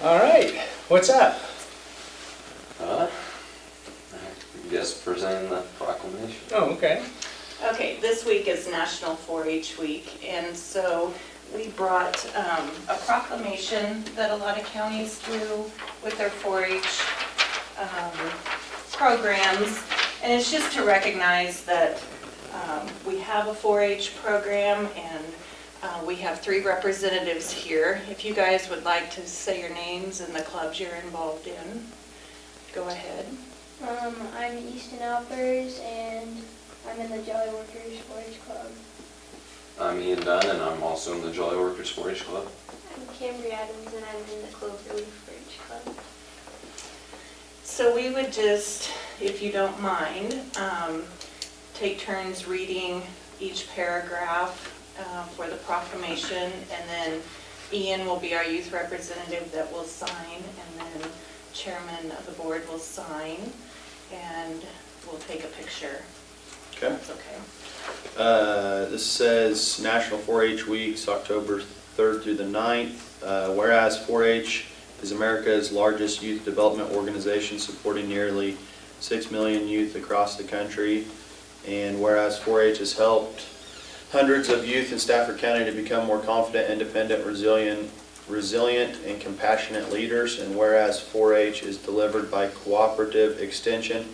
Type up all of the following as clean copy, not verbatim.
All right, what's up? I guess presenting the proclamation. Oh, okay. Okay, this week is National 4-H Week, and so we brought a proclamation that a lot of counties do with their 4-H programs, and it's just to recognize that we have a 4-H program, and we have 3 representatives here. If you guys would like to say your names and the clubs you're involved in, go ahead. I'm Easton Alpers, and I'm in the Jolly Workers 4-H Club. I'm Ian Dunn, and I'm also in the Jolly Workers 4-H Club. I'm Cambry Adams, and I'm in the Cloverleaf 4-H Club. So we would just, if you don't mind, take turns reading each paragraph for the proclamation, and then Ian will be our youth representative that will sign, and then chairman of the board will sign, and we'll take a picture. Okay. That's okay. This says National 4-H Weeks, October 3rd through the 9th. Whereas 4-H is America's largest youth development organization, supporting nearly 6 million youth across the country. And whereas 4-H has helped hundreds of youth in Stafford County to become more confident, independent, resilient, and compassionate leaders. And whereas 4-H is delivered by Cooperative Extension,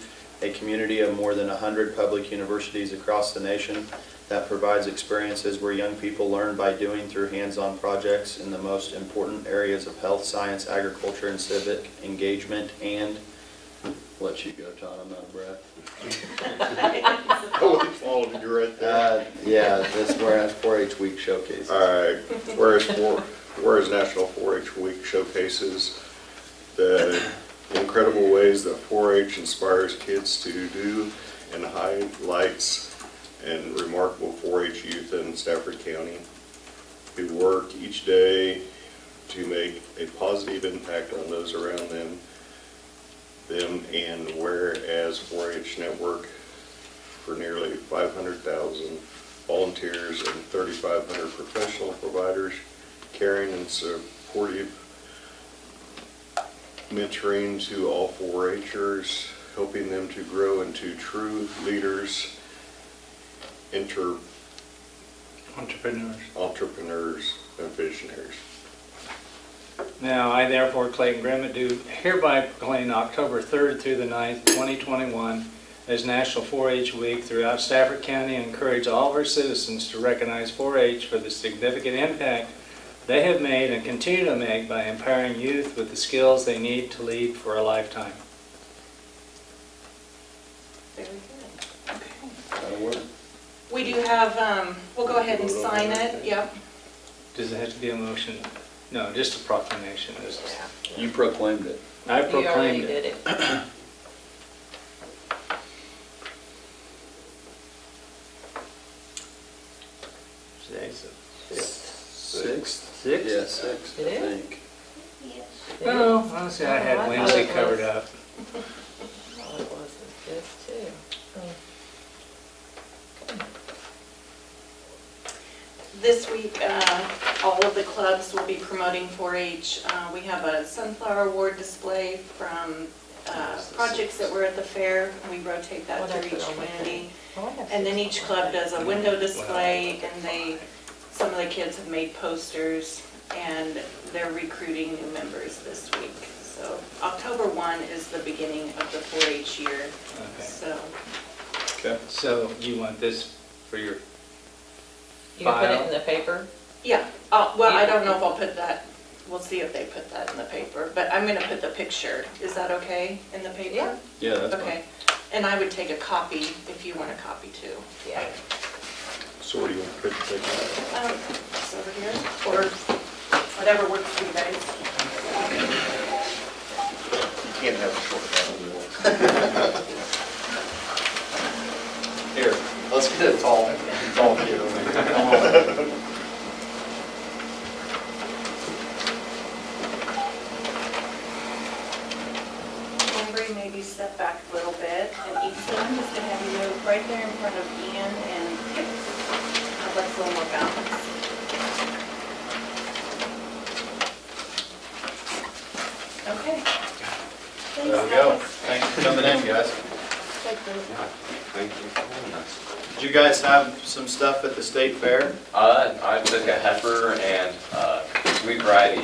a community of more than 100 public universities across the nation that provides experiences where young people learn by doing through hands-on projects in the most important areas of health, science, agriculture, and civic engagement. And let you go, Todd, I'm out of breath. Oh, we followed you right there. Yeah, this whereas 4-H Week showcases. All right. Whereas National 4-H Week showcases the incredible ways that 4-H inspires kids to do and highlights and remarkable 4-H youth in Stafford County who work each day to make a positive impact on those around them. And whereas 4-H Network for nearly 500,000 volunteers and 3,500 professional providers, caring and supportive mentoring to all 4-Hers, helping them to grow into true leaders, entrepreneurs, and visionaries. Now, I therefore, Clayton Grimmett, do hereby proclaim October 3rd through the 9th, 2021 as National 4-H Week throughout Stafford County, and encourage all of our citizens to recognize 4-H for the significant impact they have made and continue to make by empowering youth with the skills they need to lead for a lifetime. Very good. Okay. That'll work. We do have, we'll go ahead and sign it. Yep. Does it have to be a motion? No, just a proclamation. You proclaimed it. I proclaimed did it. Today's the 6th? Yeah, 6th, I It is? think. Yes. Oh, honestly, I had Wednesday covered up. Well, it was the 5th too. This week, all of the clubs will be promoting 4-H. We have a sunflower award display from projects that were at the fair. We rotate that through each community. And then each club does a window display, and some of the kids have made posters, and they're recruiting new members this week. So October 1 is the beginning of the 4-H year. Okay. So. Okay. So you want this for your You can put it file? in the paper? Yeah, well, I don't know if I'll put that, we'll see if they put that in the paper, but I'm gonna put the picture. Is that okay in the paper? Yeah. Yeah, that's fine. Okay, and I would take a copy if you want a copy too. Yeah. So what do you want to put the picture? Just over here, or whatever works for you guys. You can't have a short one. Here, let's get a tall kid over here. Come on. Cambry, maybe step back a little bit, and Easton, I'm just gonna have you move right there in front of Ian, and let's a little more balance. coming in, guys. Thank you for having us. Did you guys have some stuff at the state fair? I took a heifer and sweet variety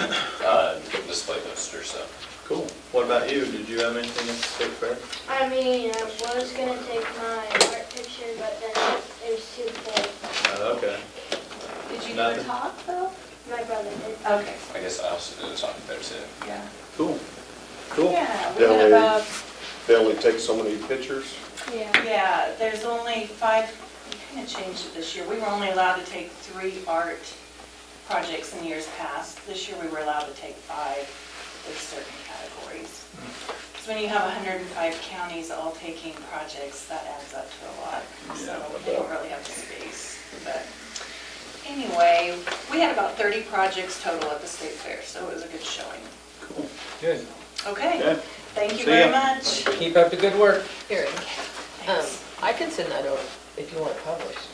display poster, so. Cool. What about you? Did you have anything at the state fair? I mean, I was gonna take my art picture, but then it was too full. Okay. Did you do Nothing. a talk though? My brother did. Okay, I guess I also did a talk there too. yeah. Cool. Cool. Yeah, we Yeah, had we- about, They only take so many pictures? Yeah. yeah, there's only 5, we kind of changed it this year. We were only allowed to take 3 art projects in years past. This year we were allowed to take 5 with certain categories. So when you have 105 counties all taking projects, that adds up to a lot. So Yeah. we don't really have the space. But anyway, we had about 30 projects total at the state fair, so it was a good showing. Cool. Good. Okay, Okay. thank you See very ya. much. Keep up the good work. Here, Thanks. I can send that over if you want it published,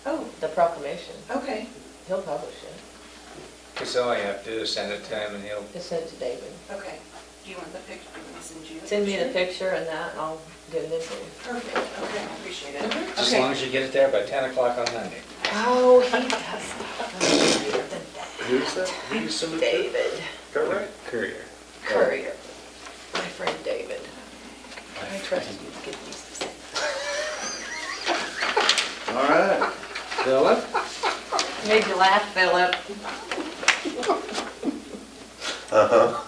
Oh, the proclamation. okay, He'll publish it. Because all you have to do is send it to him and he'll, Just send it to David. okay. Do you want the picture? Do you want me to send you the Send me the picture? picture and that, and I'll get it in for you. Perfect, okay, I appreciate it. just as Okay. long as you get it there by 10 o'clock on Monday. Oh, he does stuff earlier than that. Who's that? Who you send it to? David Got right? Courier. Courier, my friend David. I trust you to get these to send. All right. Philip? Made you laugh, Philip. Uh-huh.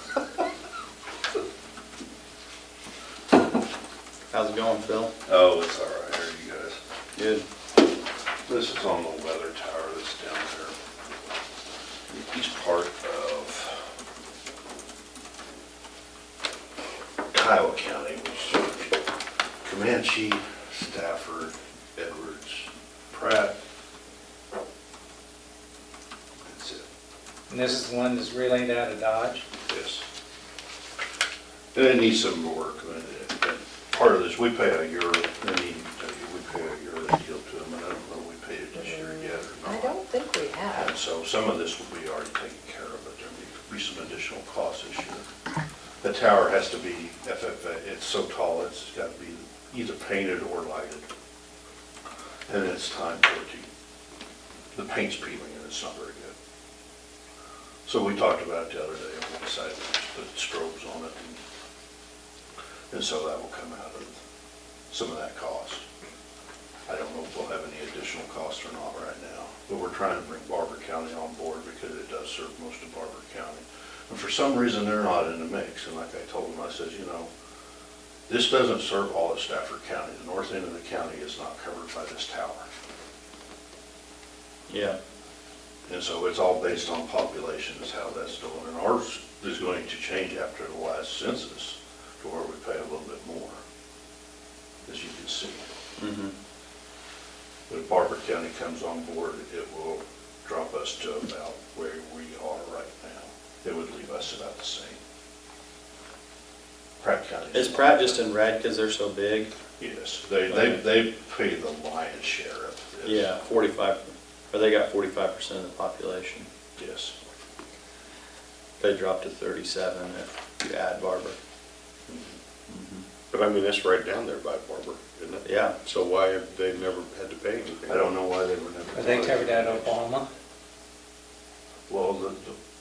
How's it going, Phil? Oh, it's all right, how are you guys? Good. This is on the weather tower that's down there. He's part of Kiowa County, which is Comanche, Stafford, Edwards, Pratt. That's it, And this is the one that's relayed out of Dodge? yes. And it needs some more work. Part of this, we pay a year, I need to tell you, we pay a yearly deal to them, and I don't know if we paid it this year yet or not. I don't think we And have. so some of this will be already taken care of, but there'll be some additional costs this year. The tower has to be FFA, it's so tall, it's got to be either painted or lighted. And it's time for it to, the paint's peeling and it's not very good. So we talked about it the other day, and we decided to put strobes on it. And so that will come out of some of that cost. I don't know if we'll have any additional costs or not right now, but we're trying to bring Barber County on board because it does serve most of Barber County. And for some reason, they're not in the mix. And like I told them, I said, you know, this doesn't serve all of Stafford County. The north end of the county is not covered by this tower. Yeah. And so it's all based on population is how that's doing. And ours is going to change after the last census to where we pay a little bit more, as you can see. Mm-hmm. But if Barber County comes on board, it will drop us to about where we are right now. It would leave us about the same. Pratt County. Is Pratt just in red because they're so big? Yes, they pay the lion's share of this. Yeah, 45, or they got 45% of the population. Yes. They dropped to 37 if you add Barber. But I mean, that's right down there by Barber, isn't it? Yeah. So why have they never had to pay anything? I don't know why they were never. Are they covered out of Oklahoma? Well, the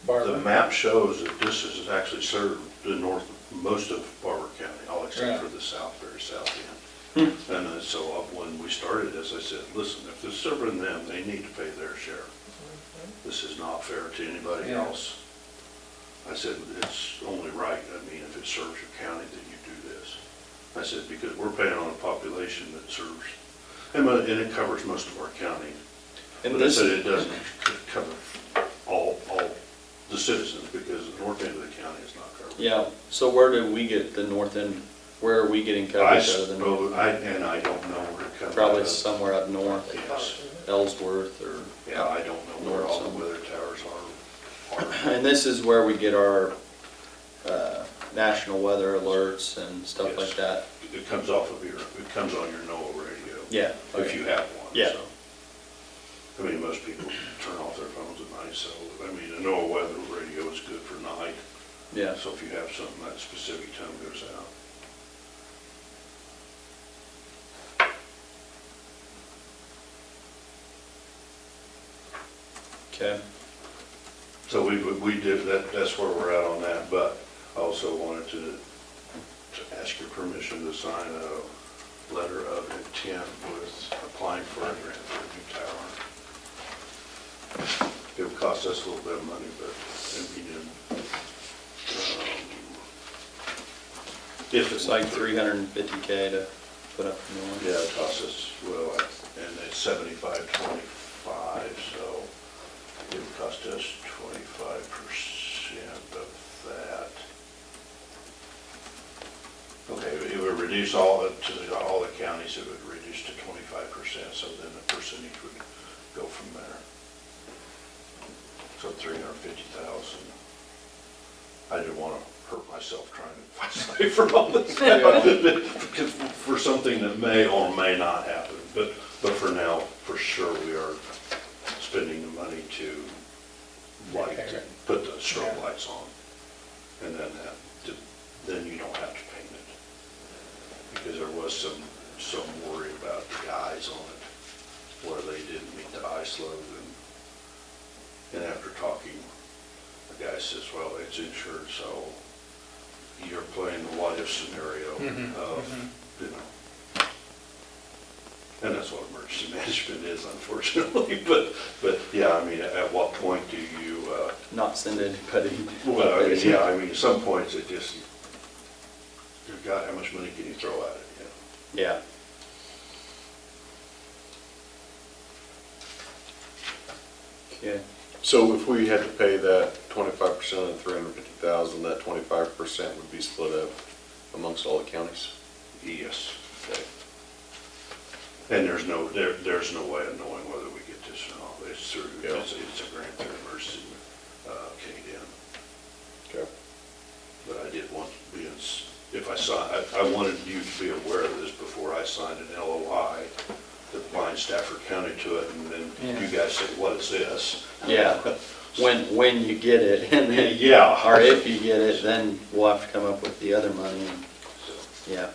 Barber? map shows that this is actually served the north, most of Barber County, all except Yeah. for the south, very south end. And so when we started this, I said, listen, if it's serving them, they need to pay their share. This is not fair to anybody Yeah. else. I said, it's only right, I mean, if it serves your county, that you do this. I said, because we're paying on a population that serves, and it covers most of our county. And But I this said is, it doesn't cover all the citizens, because the north end of the county is not covered. yeah, so where do we get the north end, where are we getting coverage out of the north? And I don't know where it comes out Probably of. somewhere up north, Yes. Ellsworth or, Yeah, I don't know where North all the somewhere. weather towers are. and this is where we get our national weather alerts and stuff Yes. like that. It comes off of it comes on your NOAA radio. Yeah. If you have one. Yeah. So. I mean, most people turn off their phones at night, so, I mean, a NOAA weather radio is good for night. Yeah. So if you have something that specific time goes out. Okay. So we did, that's where we're at on that, but I also wanted to ask your permission to sign a letter of intent with applying for a grant for a new tower. It would cost us a little bit of money, but, if It's like 350K to put up the new one. Yeah, it costs us, well, and it's 75/25, so it would cost us 25% of that. Okay, it would reduce all the counties, it would reduce to 25%, so then the percentage would go from there. So 350,000. I didn't want to hurt myself trying to fight for all this, because for something that may or may not happen. But for now, for sure, we are spending the money to put the strobe lights on, and then you don't have to paint it, because there was some worry about the guys on it where they didn't meet the ice load, and after talking, the guy says, well, it's insured, so you're playing the what if scenario of, you know. And that's what emergency management is, unfortunately. But yeah, I mean, at what point do you? Not send anybody. Well, yeah, I mean, at some points it just, God, how much money can you throw at it? You know? Yeah. Okay. So if we had to pay that 25% of the 350,000, that 25% would be split up amongst all the counties? Yes. Okay. And there's no way of knowing whether we get this or not. It's through, Yeah. it's a grant through emergency, Canadian. Okay. But I did want to be, if I saw, I wanted you to be aware of this before I signed an LOI that binds Stafford County to it, and then you guys say, what is this? Yeah. When you get it, and then, Yeah. or if you get it, then we'll have to come up with the other money. And, yeah,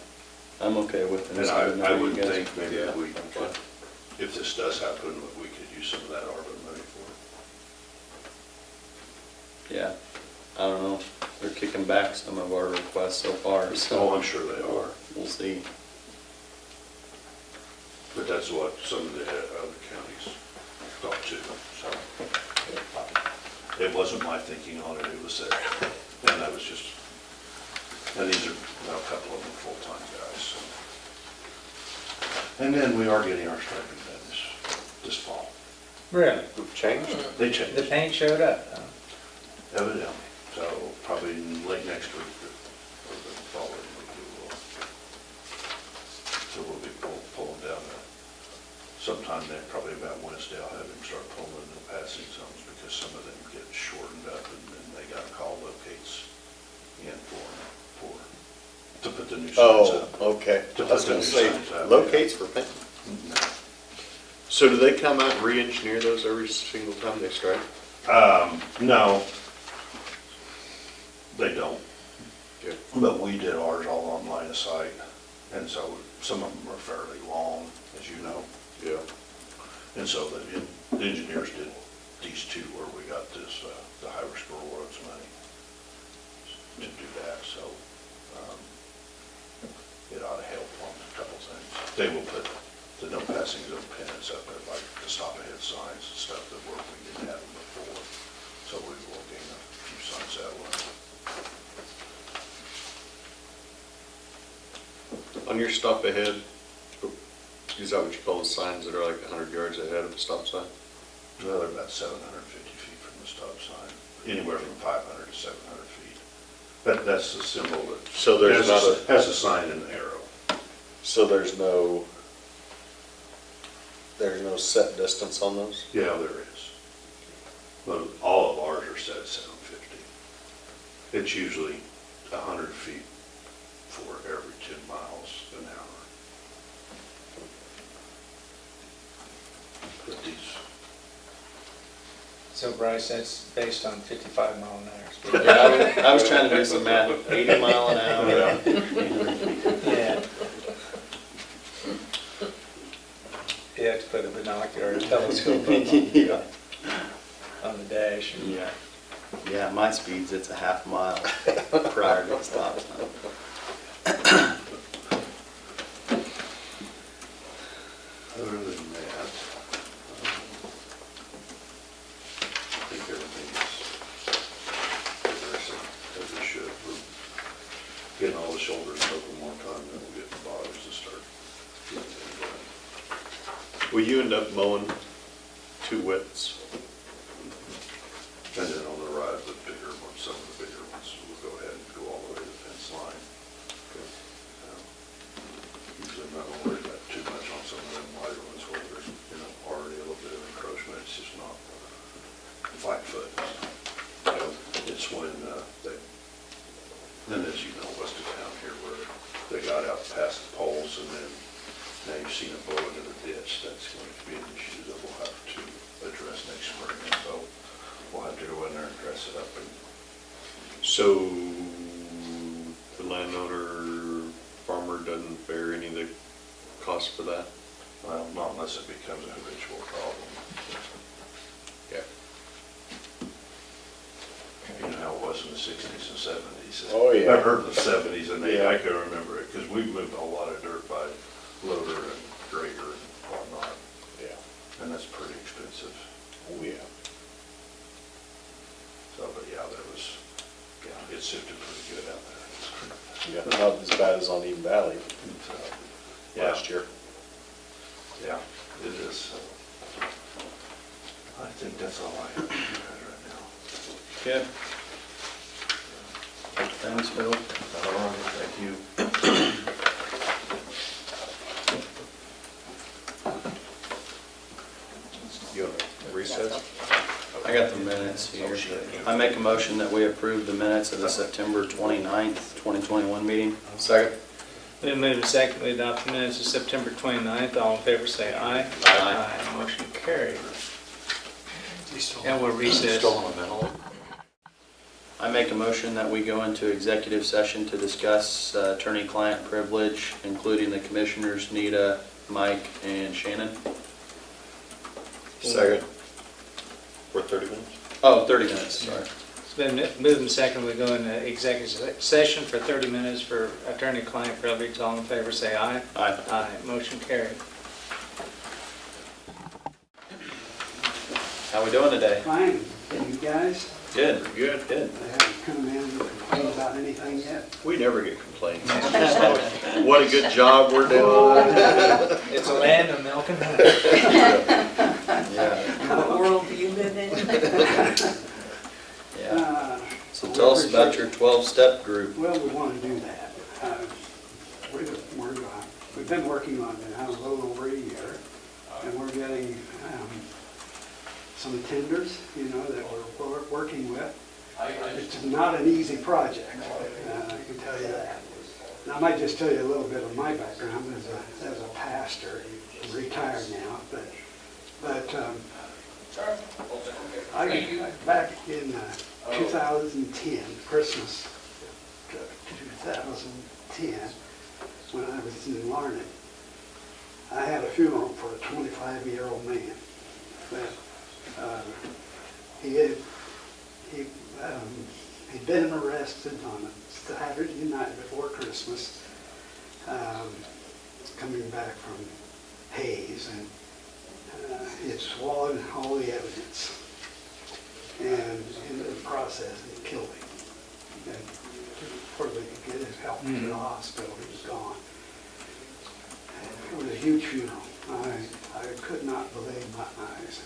I'm okay with it. And I would think maybe Yeah. that if this does happen, we could use some of that ARPA money for it. Yeah, I don't know. They're kicking back some of our requests so far, so. Oh, I'm sure they are. We'll see. But that's what some of the other counties thought too, so. It wasn't my thinking on it, it was there. And that was just, and these are, well, a couple of them full-time guys, so. And then we are getting our striping done this fall. Really? Changed? They The changed, paint showed up, huh? evidently, so probably late next week or the following week we will. So we'll be pulling down sometime then, probably about Wednesday, I'll have him start pulling the passing zones, because some of them get shortened up, and then they got to call locates in to put the new signs Oh, up. okay. To I was put the gonna new say, signs up, locates for paint. No. So do they come out and re-engineer those every single time they strike? No, they don't. Good. But we did ours all on line of sight, and so some of them are fairly long, as you know. Yeah. And so the engineers did these two where we got this, the high risk rewards money to do that, so it ought to help on a couple things. They will put the no passing zone pennants up at like the stop ahead signs and stuff that we didn't have them before, so we will gain a few signs that way. On your stop ahead, is that what you call the signs that are like 100 yards ahead of the stop sign? Well, they're about 750 feet from the stop sign, anywhere from 500 to 700 feet. That's the symbol that So there's has a sign and an arrow. So there's no set distance on those? Yeah, there is. But all of ours are set at 750. It's usually 100 feet for every 10 miles an hour. But these, So Bryce, that's based on 55 mile an hour speed. Yeah, I was trying to do some math, 80 mile an hour. Yeah. You have to put a binocular or a telescope up. Yeah. on the dash. Yeah. Yeah, my speed's, it's a half mile prior to the stop sign. Other than that, I think everything is progressing as it should. We're getting all the shoulders open more time, then we'll get the bottoms to start getting things going. Will you end up mowing 2 widths? And then on the right, the bigger ones, some of the bigger ones, we'll go ahead and go all the way to the fence line. Usually I'm not gonna worry about too much on some of them wider ones where there's, already a little bit of encroachment, it's just not 5 foot. It's when then as you know, west of town here where they got out past the poles and then now you've seen it blow into the ditch, that's going to be an issue that we'll have to address next spring. So we'll have to go in there and dress it up. And So the landowner, farmer doesn't bear any of the cost for that? well, not unless it becomes a habitual problem. Yeah. You know how it was in the 60s and 70s. Oh, yeah. I've heard the 70s and Yeah. I can remember it because we've moved a lot of dirt by loader and grader and whatnot. Yeah. And that's pretty expensive. Oh, yeah. So, but yeah, it sifted pretty good out there. Yeah, not as bad as on Eden Valley So, last year. Yeah, it is. So I think that's all I have right now. Good. Thanks, Bill. All right, thank you. You want to recess? I got the minutes here. I make a motion that we approve the minutes of the September 29th, 2021 meeting. Second. Then move to second, we adopt the minutes of September 29th. All in favor say aye. Aye. Motion carried. And we're recessed. I make a motion that we go into executive session to discuss attorney-client privilege, including the commissioners, Nita, Mike, and Shannon. Second. For 30 minutes? Oh, 30 minutes, sorry. It's been moved and second, we go into executive session for 30 minutes for attorney-client privilege. All in favor say aye. Aye. Aye. Motion carried. How we doing today? Fine, and you guys? Good. Good. Good. They haven't come in and complained about anything yet? We never get complaints. It's just always, what a good job we're doing. It's a land of milk and honey. Yeah. What world do you live in? Yeah. So tell us about your 12-step group. Well, we want to do that. We've been working on it now a little over a year, and we're getting some tenders, that we're working with. It's not an easy project, I can tell you that. And I might just tell you a little bit of my background as a pastor. I'm retired now, but back in 2010, Christmas 2010, when I was in Larned, I had a funeral for a 25-year-old man. He'd been arrested on a Saturday night before Christmas, coming back from Hayes, and he had swallowed all the evidence, and in the process, they killed him. And before they could get his help to the hospital, he was gone. It was a huge funeral. I could not believe my eyes.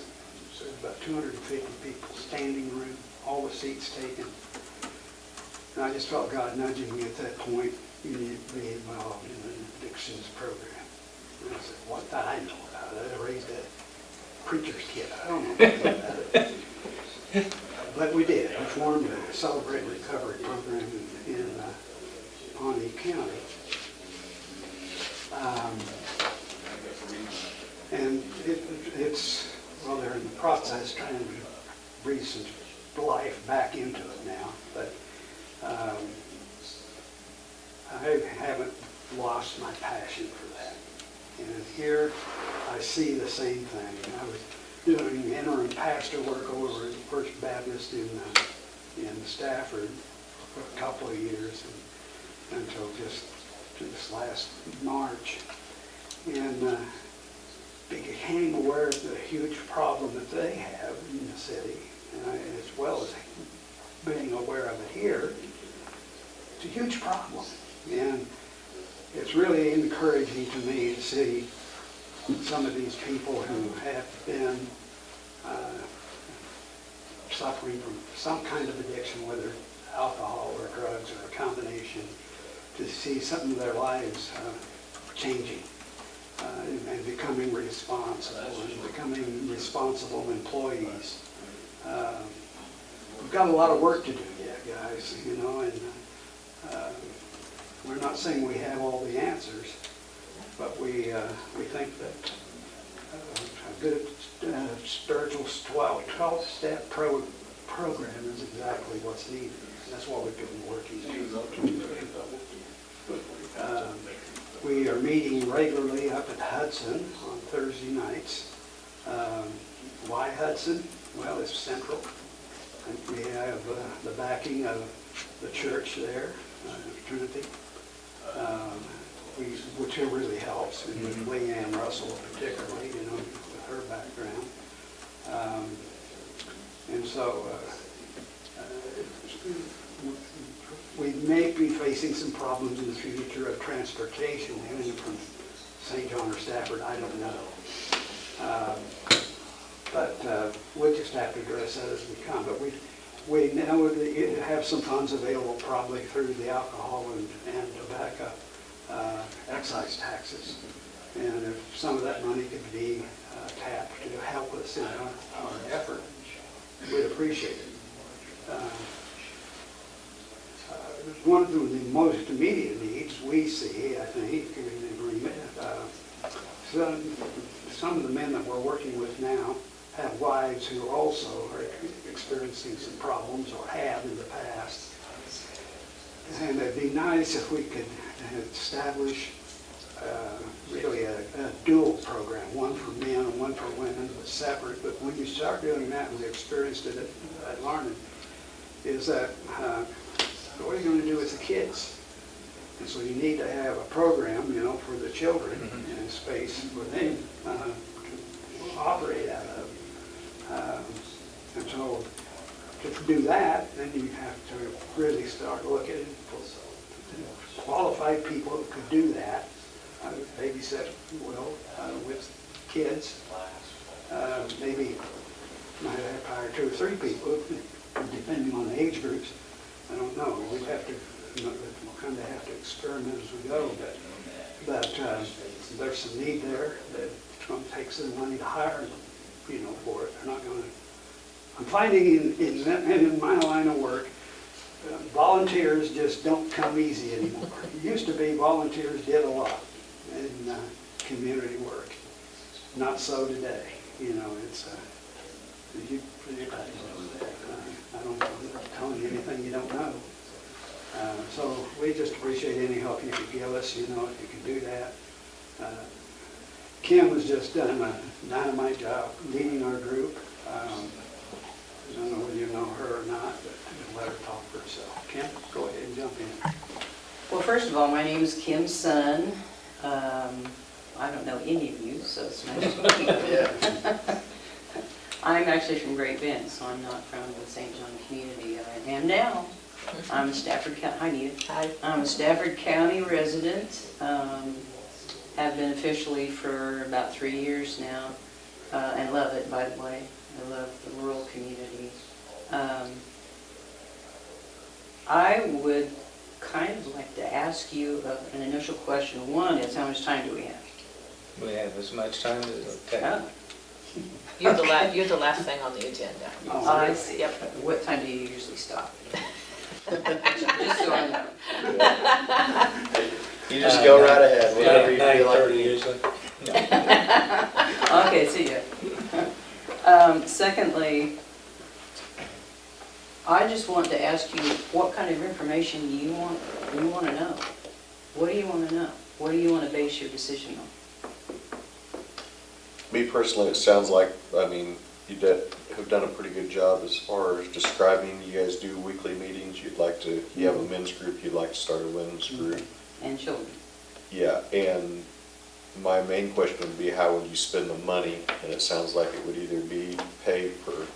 There was about 250 people, standing room, all the seats taken. And I just felt God nudging me at that point, you need to be involved in an addictions program. And I said, what do I know about it? I raised a preacher's kid. I don't know anything about it. But we did. We formed a Celebrate Recovery program in Pawnee County. And they're in the process trying to breathe some life back into it now. But I haven't lost my passion for that. And here I see the same thing. doing interim pastor work over at First Baptist in Stafford for a couple of years until just this last March. And became aware of the huge problem that they have in the city, and as well as being aware of it here. It's a huge problem, and it's really encouraging to me to see some of these people who have been suffering from some kind of addiction, whether alcohol or drugs or a combination, to see some of their lives changing. And becoming responsible and becoming responsible employees. We've got a lot of work to do yet, guys, you know, and we're not saying we have all the answers, but we think that a good spiritual 12-step program is exactly what's needed. That's what we've been working on. We are meeting regularly up at Hudson on Thursday nights. Why Hudson? Well, it's central. We have the backing of the church there, Trinity, which really helps, and with Leanne Russell particularly, you know, with her background. And so we may be facing some problems in the future of transportation, even from St. John or Stafford, I don't know. But we'll just have to address that as we come. But we know that you have some funds available probably through the alcohol and tobacco excise taxes. And if some of that money could be tapped to help us in our effort, we'd appreciate it. One of the most immediate needs we see, I think, in agreement, some of the men that we're working with now have wives who also are experiencing some problems or have in the past. And it'd be nice if we could establish really a dual program, one for men and one for women, but separate. But when you start doing that, and we experienced it at Larned, is that what are you going to do with the kids? And so you need to have a program, you know, for the children and a space for them to operate out of. And so to do that, then you have to really start looking for qualified people who could do that. Babysit well with kids. Maybe might have to hire 2 or 3 people, depending on the age groups. I don't know. We have to, we'll kind of have to experiment as we go. But there's some need there that it's going to take some money to hire, you know, for it. They're not going to. I'm finding in my line of work, volunteers just don't come easy anymore. It used to be volunteers did a lot in community work. Not so today. You know, it's you guys know that. I'm not telling you anything you don't know. So we just appreciate any help you could give us, you know, if you can do that. Kim has just done a dynamite job leading our group. I don't know whether you know her or not, but let her talk for herself. Kim, go ahead and jump in. Well, first of all, my name is Kim Sun. I don't know any of you, so it's nice to meet you. I'm actually from Great Bend, so I'm not from the St. John community. I am now. I'm a Stafford County. Hi, Nita. Hi. I'm a Stafford County resident. Have been officially for about 3 years now, and love it, by the way. I love the rural community. I would kind of like to ask you an initial question. One is, how much time do we have? We have as much time as it'll take. Oh. You're the last thing on the agenda. Oh, I see. Yep. What time do you usually stop? Just so I know. You just go right ahead, whatever you feel 9:30 like. usually. Okay, see ya. Secondly, I just want to ask you, what kind of information do you want to know? What do you want to know? What do you want to base your decision on? Me personally, it sounds like, I mean, have done a pretty good job as far as describing, you guys do weekly meetings, you have a men's group, you'd like to start a women's group. And children. Yeah, and my main question would be, how would you spend the money? And it sounds like it would either be paid for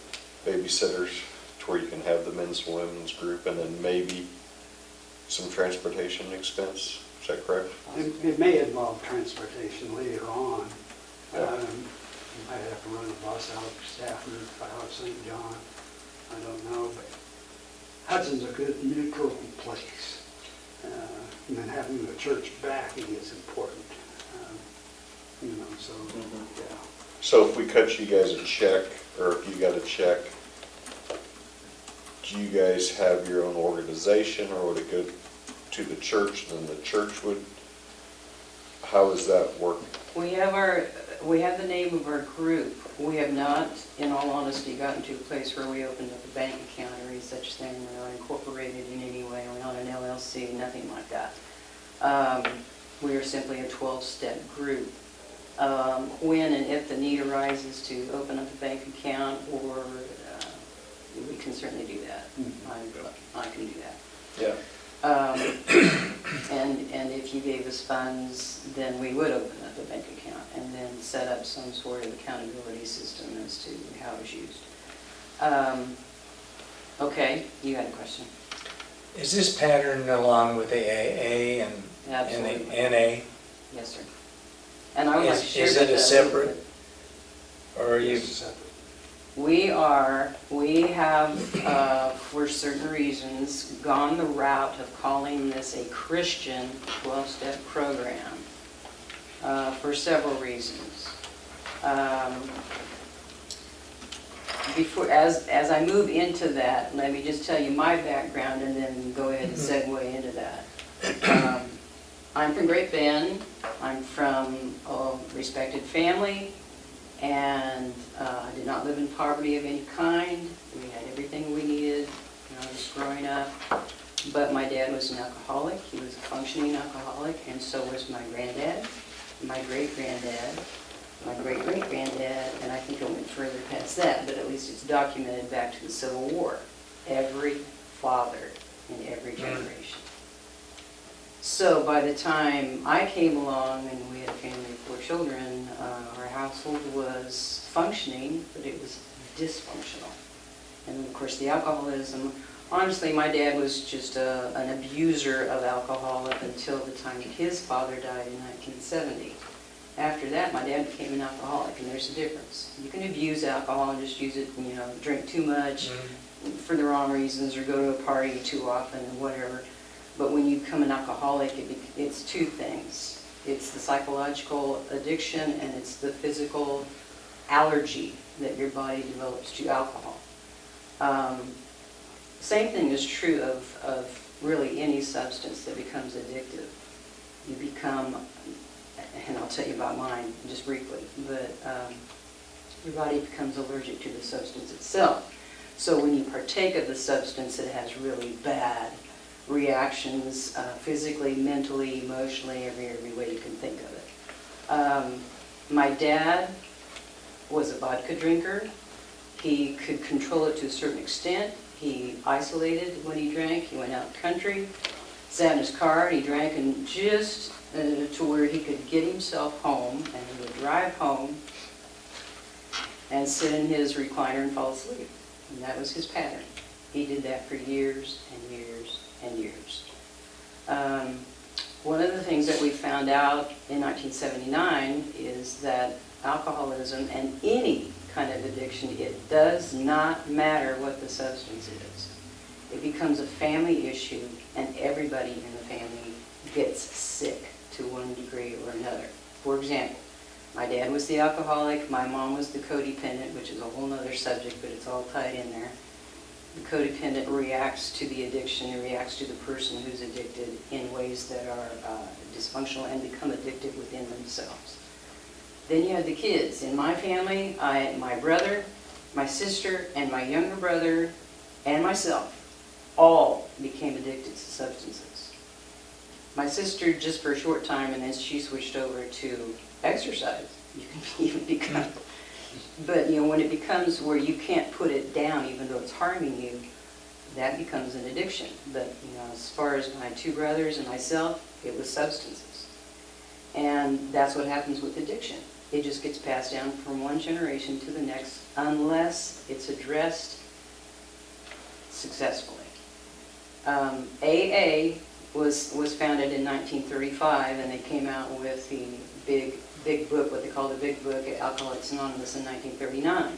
babysitters to where you can have the men's and women's group, and then maybe some transportation expense. Is that correct? It may involve transportation later on. Yeah. You might have to run a bus out of Stafford, out of St. John, I don't know, but Hudson's a good neutral place. And then having the church backing is important, so, yeah. So if we cut you guys a check, or if you got a check, do you guys have your own organization, or would it go to the church, and then the church would, how does that work? We have the name of our group. We have not, in all honesty, gotten to a place where we opened up a bank account or any such thing. We're not incorporated in any way. We're not an LLC, nothing like that. We are simply a 12-step group. When and if the need arises to open up a bank account, or we can certainly do that. I can do that. Yeah. And if you gave us funds, then we would open up a bank account and then set up some sort of accountability system as to how it's used. Okay, you had a question. Is this patterned along with the AA and the Absolutely. NA? Yes, sir. And I would like to share Is it a that. separate, or are you? It's separate. We have, for certain reasons, gone the route of calling this a Christian 12-step program for several reasons. As I move into that, let me just tell you my background and then go ahead and segue into that. I'm from Great Bend. I'm from a respected family. And I did not live in poverty of any kind. We had everything we needed when I was growing up. But my dad was an alcoholic. He was a functioning alcoholic, and so was my granddad, my great-granddad, my great-great-granddad, and I think it went further past that, but at least it's documented back to the Civil War. Every father in every generation. So by the time I came along and we had a family of 4 children, our household was functioning, but it was dysfunctional. And then, of course, the alcoholism. Honestly, my dad was just an abuser of alcohol up until the time that his father died in 1970. After that, my dad became an alcoholic, and there's a difference. You can abuse alcohol and just use it, drink too much for the wrong reasons, or go to a party too often and whatever. But when you become an alcoholic, it's 2 things. It's the psychological addiction, and it's the physical allergy that your body develops to alcohol. Same thing is true of really any substance that becomes addictive. You become, and I'll tell you about mine just briefly, but your body becomes allergic to the substance itself. So when you partake of the substance, it has really bad reactions, physically, mentally, emotionally, every way you can think of it. My dad was a vodka drinker. He could control it to a certain extent. He isolated when he drank. He went out country, sat in his car, and he drank, and just to where he could get himself home, and he would drive home and sit in his recliner and fall asleep. And that was his pattern. He did that for years and years and years. One of the things that we found out in 1979 is that alcoholism and any kind of addiction, it does not matter what the substance is. It becomes a family issue, and everybody in the family gets sick to one degree or another. For example, my dad was the alcoholic, my mom was the codependent, which is a whole other subject, but it's all tied in there. The codependent reacts to the addiction, and reacts to the person who's addicted in ways that are dysfunctional and become addicted within themselves. Then you have the kids. In my family, my brother, my sister, and my younger brother, and myself, all became addicted to substances. My sister just for a short time, and then she switched over to exercise. You can even become, but when it becomes where you can't put it down even though it's harming you, that becomes an addiction. But as far as my two brothers and myself, it was substances. And that's what happens with addiction. It just gets passed down from one generation to the next unless it's addressed successfully. AA was founded in 1935, and they came out with the big book, what they call the Big Book, Alcoholics Anonymous, in 1939.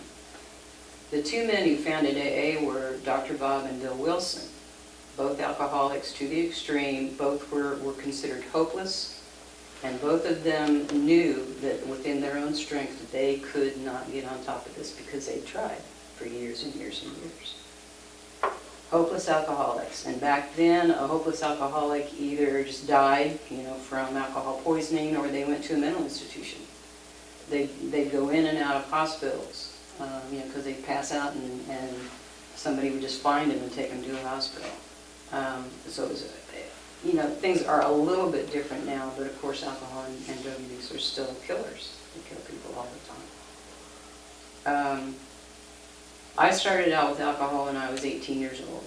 The two men who founded AA were Dr. Bob and Bill Wilson, both alcoholics to the extreme. Both were considered hopeless, and both of them knew that within their own strength that they could not get on top of this because they tried for years and years and years. Hopeless alcoholics. And back then, a hopeless alcoholic either just died, from alcohol poisoning, or they went to a mental institution. They'd go in and out of hospitals, because they'd pass out and somebody would just find them and take them to a hospital. So it was, things are a little bit different now, but of course alcohol and drug abuse are still killers. They kill people all the time. I started out with alcohol when I was 18 years old.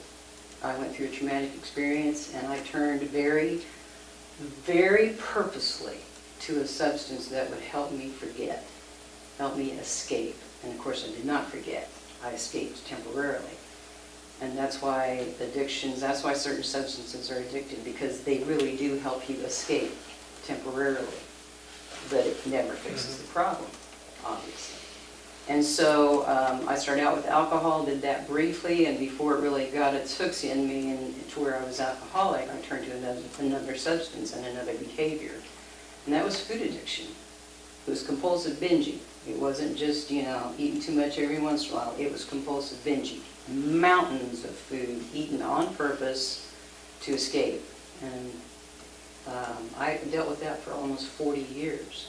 I went through a traumatic experience, and I turned very, very purposely to a substance that would help me forget, help me escape. And of course I did not forget. I escaped temporarily. And that's why addictions, that's why certain substances are addictive, because they really do help you escape temporarily. But it never fixes the problem, obviously. And so I started out with alcohol, did that briefly, and before it really got its hooks in me and to where I was alcoholic, I turned to another substance and another behavior. And that was food addiction. It was compulsive binging. It wasn't just, eating too much every once in a while. It was compulsive binging. Mountains of food eaten on purpose to escape. And I dealt with that for almost 40 years.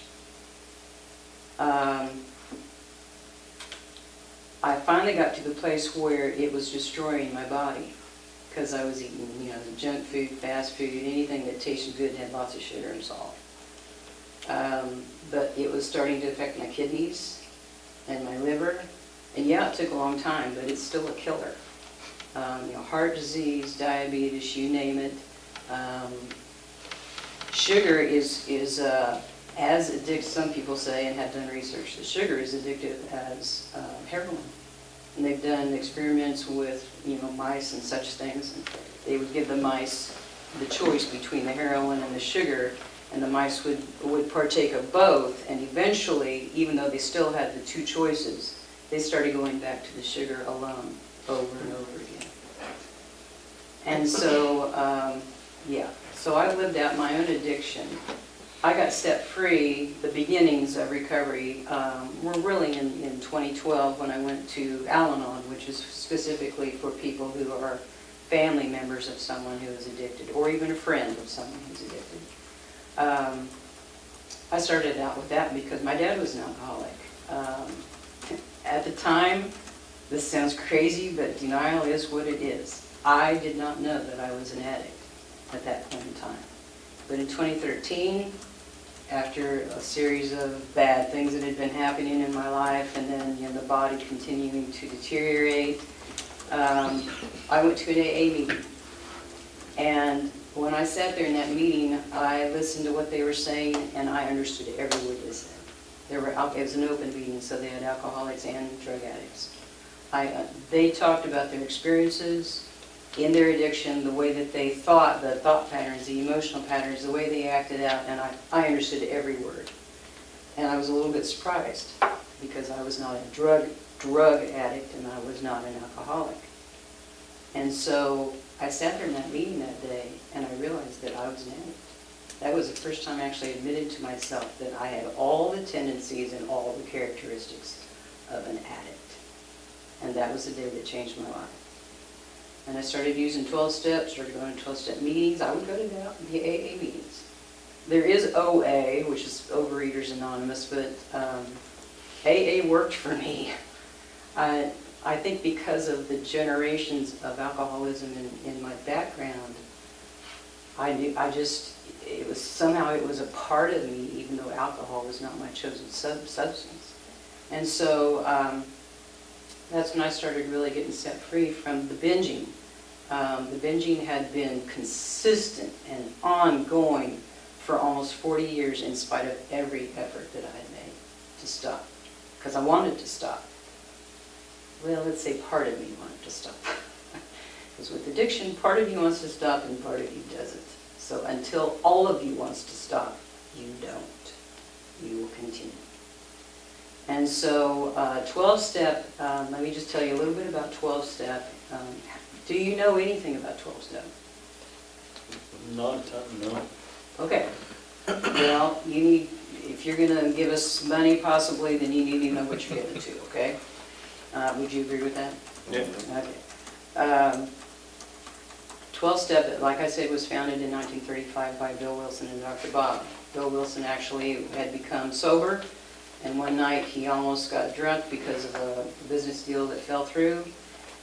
I finally got to the place where it was destroying my body because I was eating, junk food, fast food, anything that tasted good and had lots of sugar and salt. But it was starting to affect my kidneys and my liver. And yeah, it took a long time, but it's still a killer. Heart disease, diabetes, you name it. Sugar is as addictive, some people say, and have done research, that sugar is addictive as heroin. And they've done experiments with, mice and such things. And they would give the mice the choice between the heroin and the sugar, and the mice would partake of both. And eventually, even though they still had the two choices, they started going back to the sugar alone over and over again. And so, so I lived out my own addiction. I got set free. The beginnings of recovery were really in 2012 when I went to Al-Anon, which is specifically for people who are family members of someone who is addicted, or even a friend of someone who's addicted. I started out with that because my dad was an alcoholic. At the time, this sounds crazy, but denial is what it is. I did not know that I was an addict at that point in time. But in 2013, after a series of bad things that had been happening in my life, and then the body continuing to deteriorate, I went to an AA meeting. And when I sat there in that meeting, I listened to what they were saying, and I understood every word they said. It was an open meeting, so they had alcoholics and drug addicts. They talked about their experiences in their addiction, the way that they thought, the thought patterns, the emotional patterns, the way they acted out, and I understood every word. And I was a little bit surprised because I was not a drug addict and I was not an alcoholic. And so I sat there in that meeting that day and I realized that I was an addict. That was the first time I actually admitted to myself that I had all the tendencies and all the characteristics of an addict. And that was the day that changed my life. And I started using 12 steps, started going to 12-step meetings. I would go to the AA meetings. There is OA, which is Overeaters Anonymous, but AA worked for me. I think because of the generations of alcoholism in my background, it was, somehow it was a part of me, even though alcohol was not my chosen substance. And so that's when I started really getting set free from the binging. The binging had been consistent and ongoing for almost 40 years in spite of every effort that I had made to stop, because I wanted to stop. Well, let's say part of me wanted to stop. Because with addiction, part of you wants to stop and part of you doesn't. So until all of you wants to stop, you don't. You will continue. And so 12-step, let me just tell you a little bit about 12-step. Do you know anything about 12-step? Not a ton, no. Okay. Well, you need, if you're going to give us money possibly, then you need to know what you're getting to, okay? Would you agree with that? Yeah. Okay. 12-step, like I said, was founded in 1935 by Bill Wilson and Dr. Bob. Bill Wilson actually had become sober, and one night he almost got drunk because of a business deal that fell through.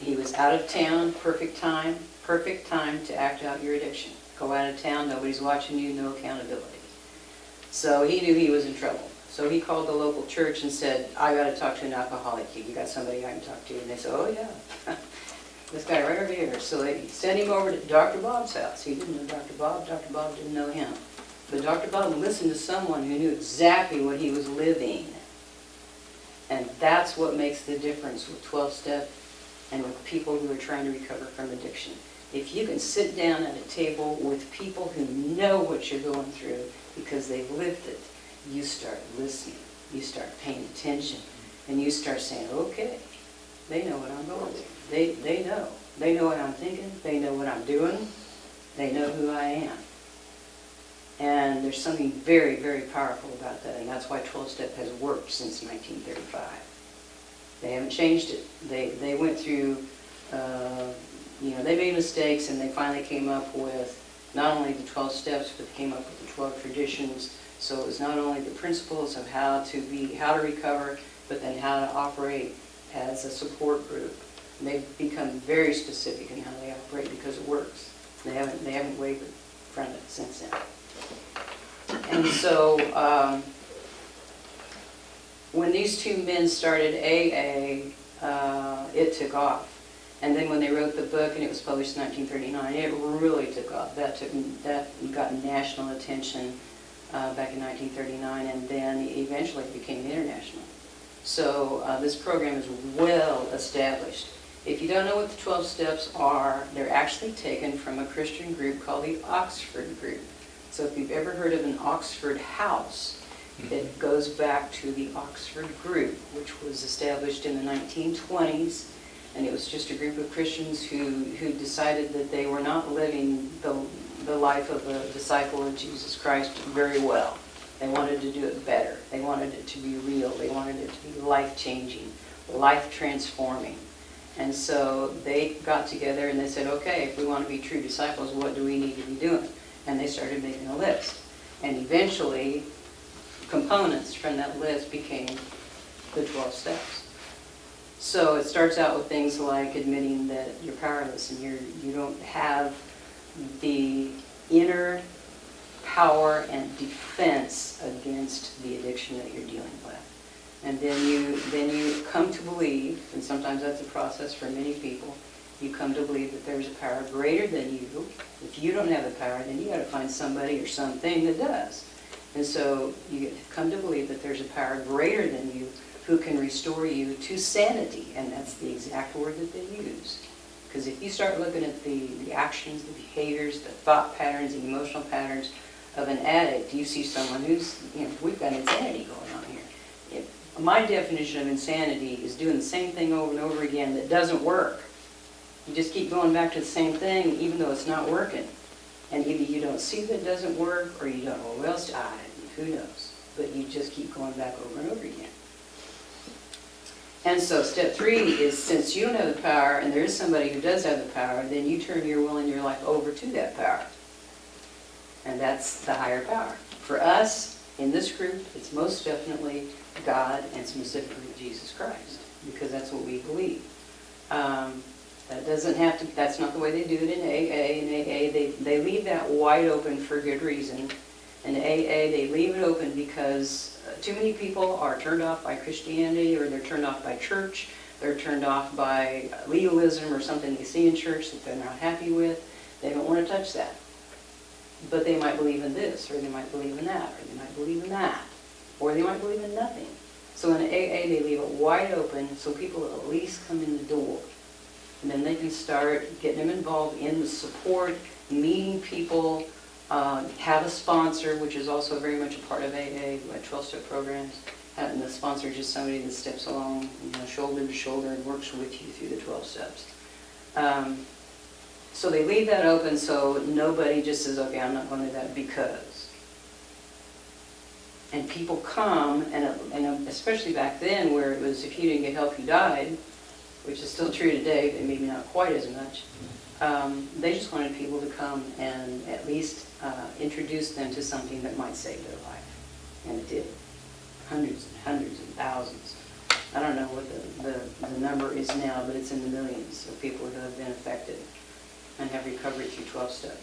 He was out of town, perfect time to act out your addiction. Go out of town, nobody's watching you, no accountability. So he knew he was in trouble. So he called the local church and said, I got to talk to an alcoholic. You got somebody I can talk to? And they said, oh yeah, this guy right over here. So they sent him over to Dr. Bob's house. He didn't know Dr. Bob. Dr. Bob didn't know him. But Dr. Bob listened to someone who knew exactly what he was living. And that's what makes the difference with 12-step and with people who are trying to recover from addiction. If you can sit down at a table with people who know what you're going through because they've lived it, you start listening, you start paying attention, and you start saying, okay, they know what I'm going through. They know. They know what I'm thinking, they know what I'm doing, they know who I am. And there's something very, very powerful about that, and that's why 12-step has worked since 1935. They haven't changed it. They went through, they made mistakes, and they finally came up with not only the 12 steps, but they came up with the 12 traditions. So it was not only the principles of how to recover, but then how to operate as a support group. And they've become very specific in how they operate because it works. They haven't wavered from it since then. And so when these two men started AA, it took off. And then when they wrote the book, and it was published in 1939, it really took off. That got national attention back in 1939, and then eventually it became international. So this program is well established. If you don't know what the 12 steps are, they're actually taken from a Christian group called the Oxford Group. So if you've ever heard of an Oxford house, it goes back to the Oxford Group, which was established in the 1920s. And it was just a group of Christians who decided that they were not living the life of a disciple of Jesus Christ very well. They wanted to do it better. They wanted it to be real. They wanted it to be life-changing, life-transforming. And so they got together and they said, okay, if we want to be true disciples, what do we need to be doing? And they started making a list. And eventually, components from that list became the 12 steps. So it starts out with things like admitting that you're powerless and you don't have the inner power and defense against the addiction that you're dealing with. And then you come to believe, and sometimes that's a process for many people, you come to believe that there's a power greater than you. If you don't have the power, then you got to find somebody or something that does. And so you come to believe that there's a power greater than you who can restore you to sanity, and that's the exact word that they use. Because if you start looking at the actions, the behaviors, the thought patterns, the emotional patterns of an addict, you see someone who's, we've got insanity going on here. My definition of insanity is doing the same thing over and over again that doesn't work. You just keep going back to the same thing even though it's not working. And either you don't see that it doesn't work, or you don't know what else to hide. Who knows? But you just keep going back over and over again. And so step 3 is, since you don't have the power and there is somebody who does have the power, then you turn your will and your life over to that power. And that's the higher power. For us, in this group, it's most definitely God and specifically Jesus Christ, because that's what we believe. That That doesn't have to, that's not the way they do it in AA. In AA, they leave that wide open for good reason. In AA, they leave it open because too many people are turned off by Christianity, or they're turned off by church, they're turned off by legalism or something they see in church that they're not happy with. They don't want to touch that. But they might believe in this, or they might believe in that, or they might believe in that, or they might believe in nothing. So in AA, they leave it wide open so people will at least come in the door. And then they can start getting them involved in the support, meeting people, have a sponsor, which is also very much a part of AA, like 12-step programs. Having the sponsor is just somebody that steps along, shoulder to shoulder, and works with you through the 12 steps. So they leave that open so nobody just says, okay, I'm not going to do that because. And people come, and especially back then where it was if you didn't get help, you died, which is still true today, but maybe not quite as much. They just wanted people to come and at least introduce them to something that might save their life. And it did. Hundreds and hundreds and thousands. I don't know what the number is now, but it's in the millions of people who have been affected and have recovered through 12-step.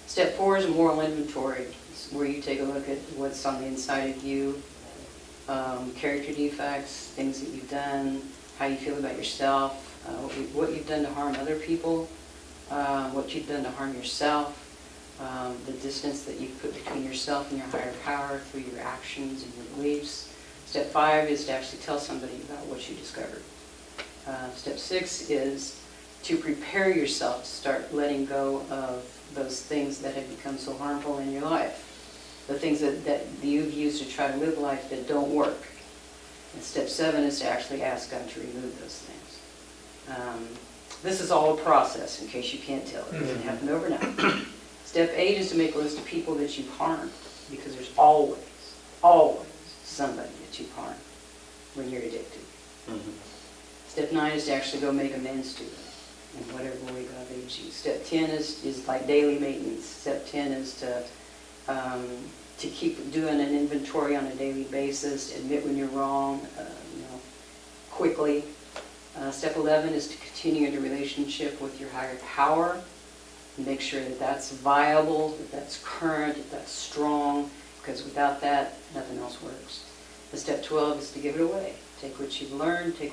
Step 4 is a moral inventory. It's where you take a look at what's on the inside of you, character defects, things that you've done, how you feel about yourself, what you've done to harm other people, what you've done to harm yourself, the distance that you've put between yourself and your higher power through your actions and your beliefs. Step 5 is to actually tell somebody about what you discovered. Step 6 is to prepare yourself to start letting go of those things that have become so harmful in your life. The things that you've used to try to live life that don't work. And step 7 is to actually ask God to remove those things. This is all a process, in case you can't tell. It doesn't happen overnight. Step 8 is to make a list of people that you've harmed, because there's always somebody that you've harmed when you're addicted. Step 9 is to actually go make amends to them in whatever way God leads you. Step 10 is like daily maintenance. Step 10 is to keep doing an inventory on a daily basis, admit when you're wrong, quickly. Step 11 is to continue in a relationship with your higher power. Make sure that that's viable, that that's current, that that's strong, because without that, nothing else works. The step 12 is to give it away. Take what you've learned, take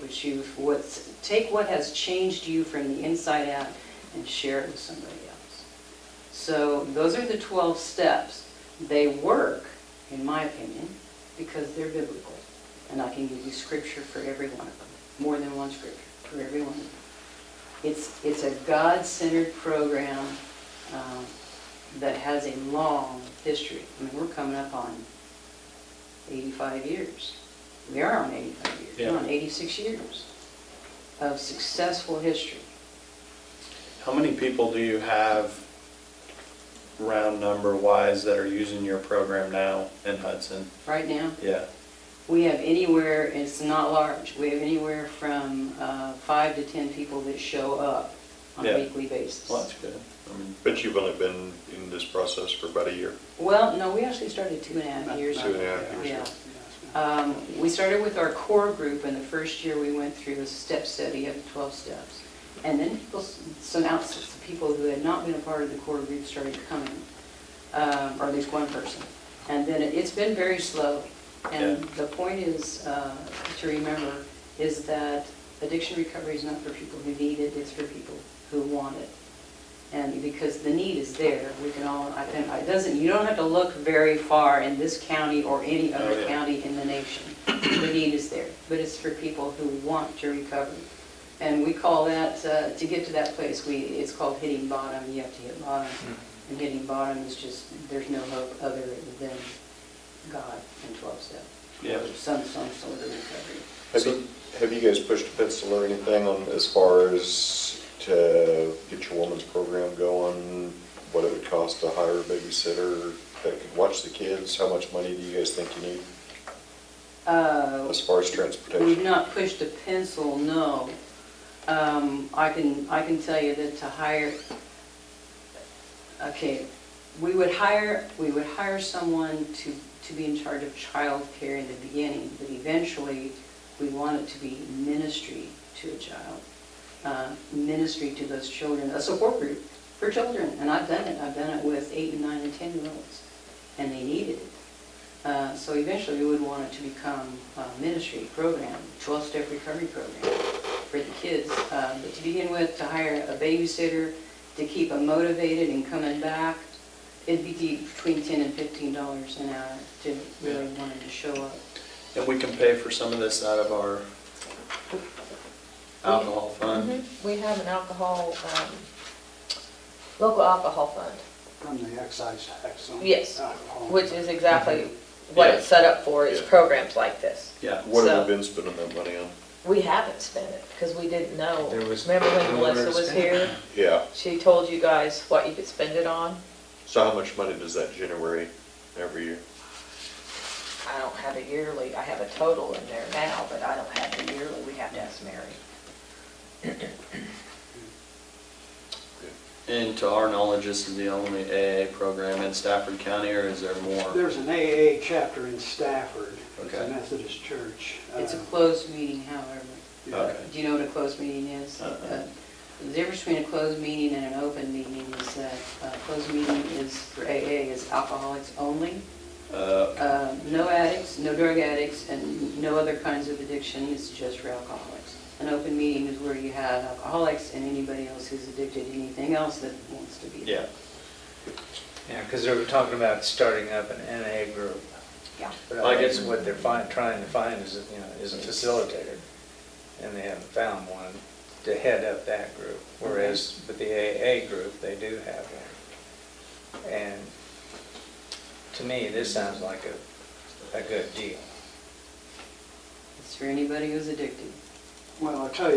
what has changed you from the inside out, and share it with somebody else. So those are the 12 steps. They work, in my opinion, because they're biblical. And I can give you scripture for every one of them. More than one scripture for every one of them. It's a God-centered program that has a long history. I mean, we're coming up on 85 years. We are on 85 years. Yeah. We're on 86 years of successful history. How many people do you have, round number wise, that are using your program now in Hudson? Right now, Yeah. we have anywhere, it's not large, we have anywhere from 5 to 10 people that show up on a weekly basis. Well, that's good. But you've only been in this process for about a year? Well, no, we actually started 2.5 years ago. 2.5 years. Yeah. We started with our core group, and the first year we went through a step study of the 12 steps. And then some people who had not been a part of the core group started coming, or at least one person. And then it's been very slow. And the point is, to remember, is that addiction recovery is not for people who need it, it's for people who want it. And because the need is there, we can all, you don't have to look very far in this county or any other county in the nation. The need is there, but it's for people who want to recover. And we call that, to get to that place, it's called hitting bottom. You have to hit bottom. And hitting bottom is just, there's no hope other than God and 12-step. Yeah. Some sort of recovery. Have you guys pushed a pencil or anything on as far as to get your woman's program going, what it would cost to hire a babysitter that could watch the kids? How much money do you guys think you need as far as transportation? We've not pushed a pencil, no. I can tell you that to hire, we would hire someone to be in charge of child care in the beginning, but eventually we want it to be ministry to a child. ministry to those children, a support group for children. And I've done it. I've done it with 8 and 9 and 10-year-olds, and they needed it. So eventually we would want it to become a ministry program, 12-step recovery program for the kids. But to begin with, to hire a babysitter, to keep them motivated and coming back, it'd be between $10 and $15 an hour to really want them to show up. And we can pay for some of this out of our alcohol fund. We have an local alcohol fund, From the excise tax on Yes, alcohol. which is exactly what it's set up for, is Yeah. programs like this. Yeah. What So- have we been spending that money on? We haven't spent it because we didn't know. There was- Remember when we Melissa were was spending. here? Yeah, She told you guys what you could spend it on? so how much money does that generate every year? I don't have a yearly, I have a total in there now, but I don't have the yearly. We have to ask Mary. And to our knowledge, this is the only AA program in Stafford County, or is there more? There's an AA chapter in Stafford. It's a Okay. Methodist church. It's a closed meeting, however. Okay. Do you know what a closed meeting is? The difference between a closed meeting and an open meeting is that a closed meeting is, for AA, is alcoholics only. No addicts, no drug addicts, and no other kinds of addiction. It's just for alcoholics. An open meeting is where you have alcoholics and anybody else who's addicted to anything else that wants to be there. Yeah. Yeah, because they were talking about starting up an NA group. Yeah. But I guess what they're trying to find is, is a facilitator, and they haven't found one to head up that group. Whereas with the AA group, they do have one. And to me, this sounds like a good deal. It's for anybody who's addicted. Well, I'll tell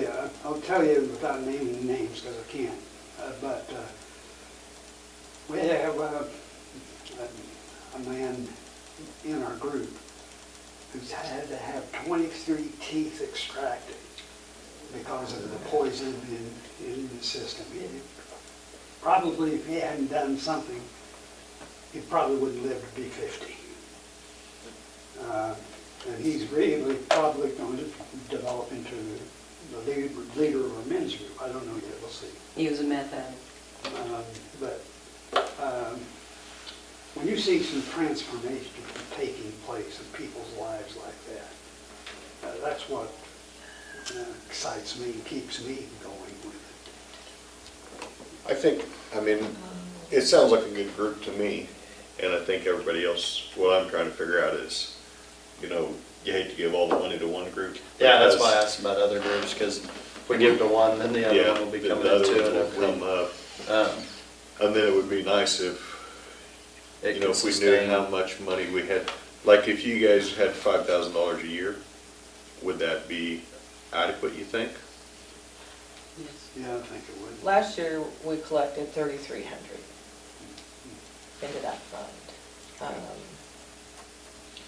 you without naming names because I can't. But we have a man in our group who's had to have 23 teeth extracted because of the poison in the system. Probably if he hadn't done something, he probably wouldn't live to be 50. And he's really probably going to develop into the leader of a men's group. I don't know yet, we'll see. He was a meth addict. But when you see some transformation taking place in people's lives like that, that's what excites me and keeps me going with it. I think, it sounds like a good group to me, and I think everybody else, what I'm trying to figure out is, you hate to give all the money to one group. Yeah, that's because- why I asked about other groups, because if we give to one, then the other Yeah, one will be the coming other in too ones and will everything. come up. And then it would be nice if, It if can we knew sustain. how much money we had. Like if you guys had $5,000 a year, would that be adequate, you think? Yes. Yeah, I think it would. Last year, we collected 3,300 into that fund.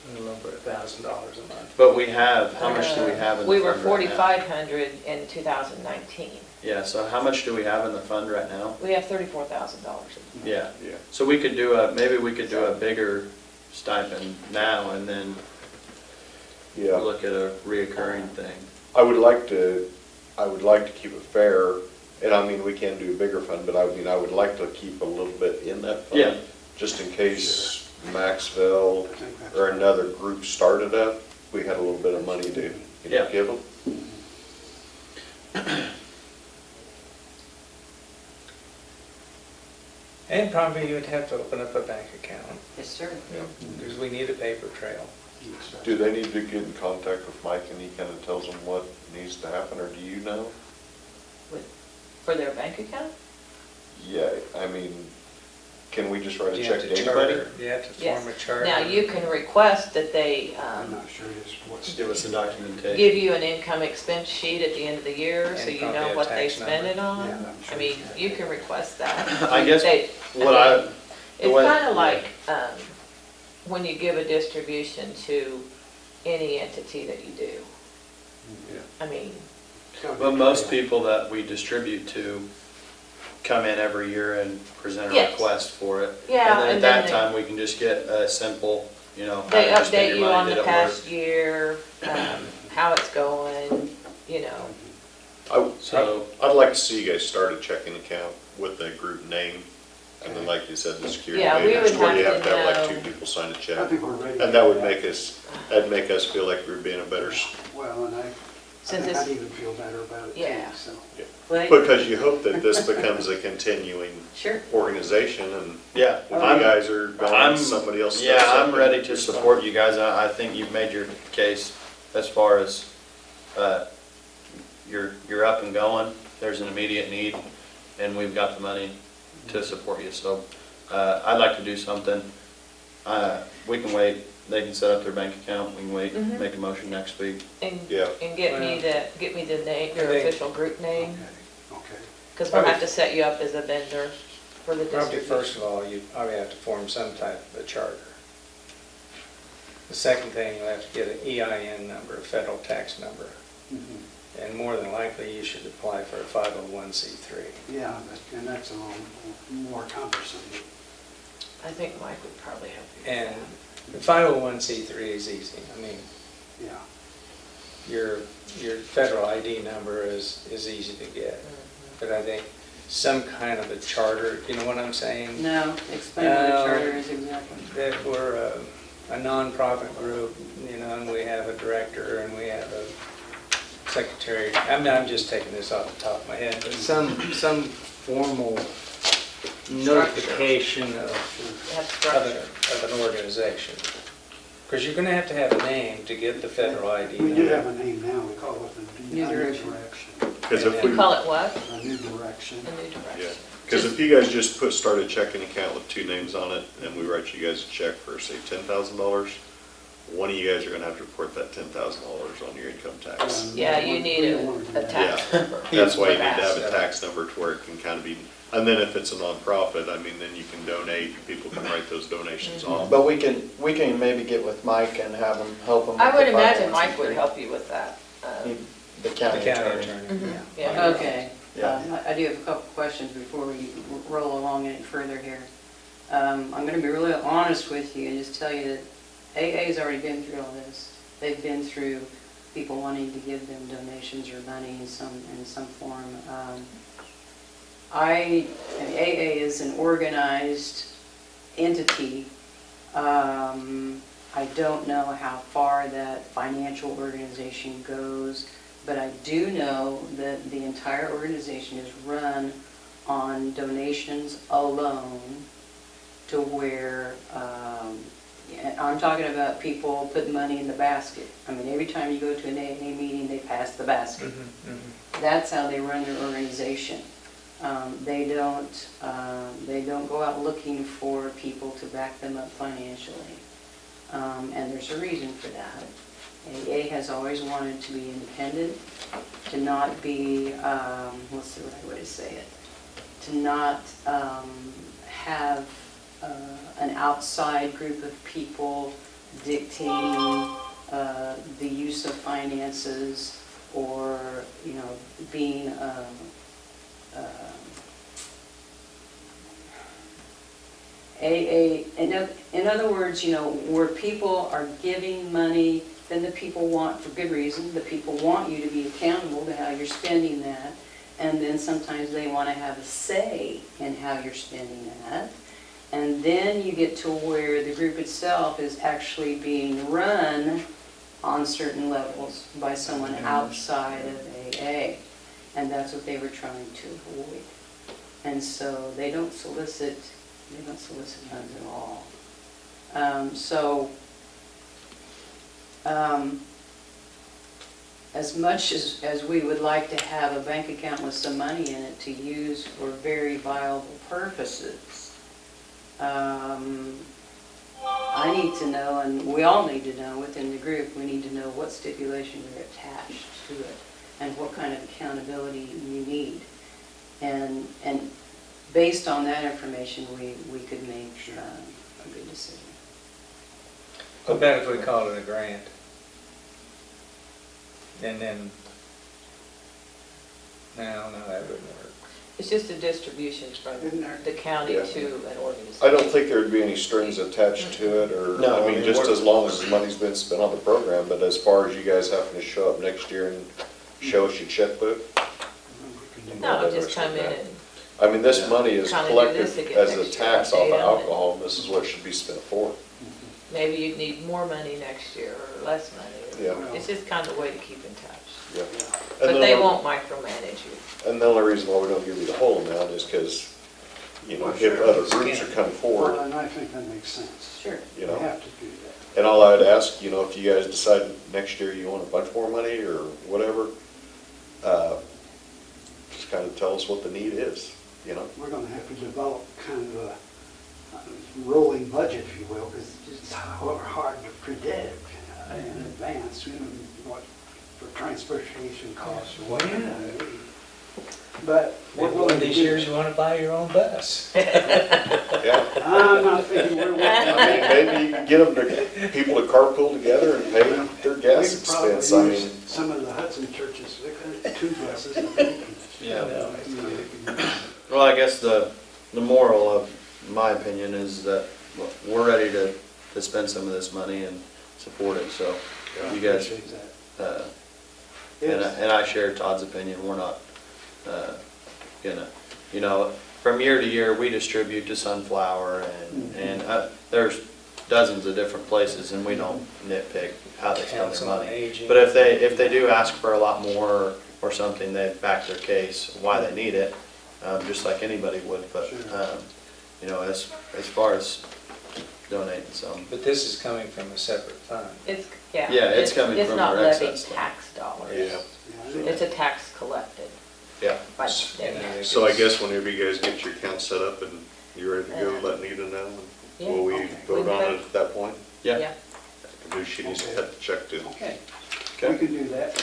A little over $1,000 a month. But we have, how much do we have in the We fund were right now? 4,500 in 2019. Yeah, so how much do we have in the fund right now? We have $34,000. Yeah, Yeah. so we could do maybe we could do a bigger stipend now and then Yeah. look at a reoccurring thing. I would like to keep it fair, and we can do a bigger fund, but I would like to keep a little bit in that fund. Yeah. Just in case Maxville I think that's or another group started up, we had a little bit of money to Yeah. give them. And probably you would have to open up a bank account, Yes, sir. because we need a paper trail. Do they need to get in contact with Mike and he kind of tells them what needs to happen, or do you know? For their bank account? Yeah, can we just write a You check have to to anybody? charter, you have to Yes. form a charter. Now, you can request that they I'm not sure just what's. Give us a documentation. give you an income expense sheet at the end of the year, so And you probably know a what they tax spend it number. on. Yeah, I'm sure. I mean, you can request that. I guess They- what I, mean, the It's way- kind of like when you give a distribution to any entity that you do. Yeah. I mean, But most people that we distribute to come in every year and present a Yes. request for it. Yeah, And then at and then that they- time, we can just get a simple, how they did you spend update your you money, on did the it past work? year, how it's going, So So, I'd like to see you guys start a checking account with the group name, and then like you said, the security Yeah, we payments, would where you have have to to have like know. 2 people sign a I check. think we're ready. And that would make us, that'd make us feel like we're being a better, Well, and Since I'd it's- even feel better about it too, Yeah. so. Like, because you hope that this becomes a continuing sure. organization, and yeah. if you guys are going, somebody else steps Yeah, up I'm and- ready to support you guys. I think you've made your case as far as, you're up and going. There's an immediate need, and we've got the money to support you. So, I'd like to do something. We can wait. They can set up their bank account. We can wait, Mhm. make a motion next week. And, Yeah. and get me the name, your They- official group name, Okay. because we'll have to set you up as a vendor for the Probably district. first of all, you probably have to form some type of a charter. The second thing, you'll have to get an EIN number, a federal tax number. Mhm. And more than likely, you should apply for a 501c3. Yeah, and that's a little more cumbersome. I think Mike would probably help you with And that. the 501c3 is easy. I mean, Yeah. your federal ID number is easy to get. But I think some kind of a charter, you know what I'm saying? No, explain what a charter is exactly. That we're a nonprofit group, you know, and we have a director and we have a secretary. I mean, I'm just taking this off the top of my head, but some formal notification Have of structure. an organization. Because you're going to have a name to get the federal ID We do number. have a name now, we call it the New New Direction. Direction. Because if We we, call it what? A New Direction. A new yeah, direction. because if you guys just start a checking account with 2 names on it, and we write you guys a check for, say, $10,000, one of you guys are gonna have to report that $10,000 on your income tax. Yeah, you need a tax number. That's why you need to have Yeah. a tax number to where it can kind of be, and then if it's a nonprofit, I mean, then you can donate, people can write those donations off. But we can maybe get with Mike and have him help him. I with would the imagine Mike 501c3. would help you with that. The The county county attorney. attorney. Mhm. yeah. Yeah. Okay. Yeah. I do have a couple questions before we roll along any further here. I'm going to be really honest with you and just tell you that AA's already been through all this. They've been through people wanting to give them donations or money in some form. AA is an organized entity. I don't know how far that financial organization goes, but I do know that the entire organization is run on donations alone, to where, I'm talking about people putting money in the basket. I mean, every time you go to an AA meeting, they pass the basket. Mhm, mhm. That's how they run their organization. They don't go out looking for people to back them up financially. And there's a reason for that. AA has always wanted to be independent, to not be, what's the right way to say it? To not have an outside group of people dictating the use of finances, or, you know, being in other words, you know, where people are giving money, then the people want, for good reason, the people want you to be accountable to how you're spending that, and then sometimes they want to have a say in how you're spending that. And then you get to where the group itself is actually being run on certain levels by someone outside of AA. And that's what they were trying to avoid. And so they don't solicit funds at all. As much as we would like to have a bank account with some money in it to use for very viable purposes, I need to know, and we all need to know within the group, we need to know what stipulations are attached to it and what kind of accountability you need. And based on that information, we could make a good decision. What about if we call it a grant? And then, no, that wouldn't work. It's just a distribution from the county Yeah. to an organization. I don't think there'd be any strings attached to it, or, No, I mean, just as long as the money's been spent on the program, but as far as you guys having to show up next year and show us your checkbook, No, just come in and, I mean, this money is Kinda do collected this again as a next year, tax off of update 'em. alcohol, and this is what it should be spent for. maybe you'd need more money next year or less money. Yeah. It's just kind of a way to keep in touch. Yeah. But And they the- won't micromanage you. And the only reason why we don't give you the whole amount is because, you know, Well, if sure. other groups are coming Well, forward, and I think that makes sense. Sure. you We know. have to do that. And all I'd ask, you know, if you guys decide next year you want a bunch more money or whatever, just kind of tell us what the need is, you know? We're gonna have to develop kind of a rolling budget, if you will, because it's hard to predict in advance, you know, what, for transportation costs or whatever. Yeah. it may be. But we're Maybe willing one of to these do years you want to buy your own bus. Yeah. I'm not thinking we're working on I mean, that. maybe you can get them to, people to carpool together and pay their gas We could probably expense, I use mean. some of the Hudson churches, they've got 2 buses, I think. Yeah. You know, Well, I guess the moral of my opinion is that we're ready to spend some of this money and support it, so you guys, appreciate that. and I share Todd's opinion, we're not gonna, you know, from year to year, we distribute to Sunflower and there's dozens of different places and we don't nitpick how they spend their Council on money. Aging. But if they do ask for a lot more or something, they back their case, why they need it, just like anybody would, but, Sure. you know, as far as donating some. But this is coming from a separate fund. It's, yeah. Yeah, it's coming from our It's not excess levied fund. tax dollars. Yeah. Yeah, I think It's a tax collected Yeah. by the state. So I guess whenever you guys get your account set up and you're ready to go, let Nita know. and Yeah. Will we Okay. vote on it at that point? Yeah, Do she needs to cut the check too? Okay, we okay, can do that.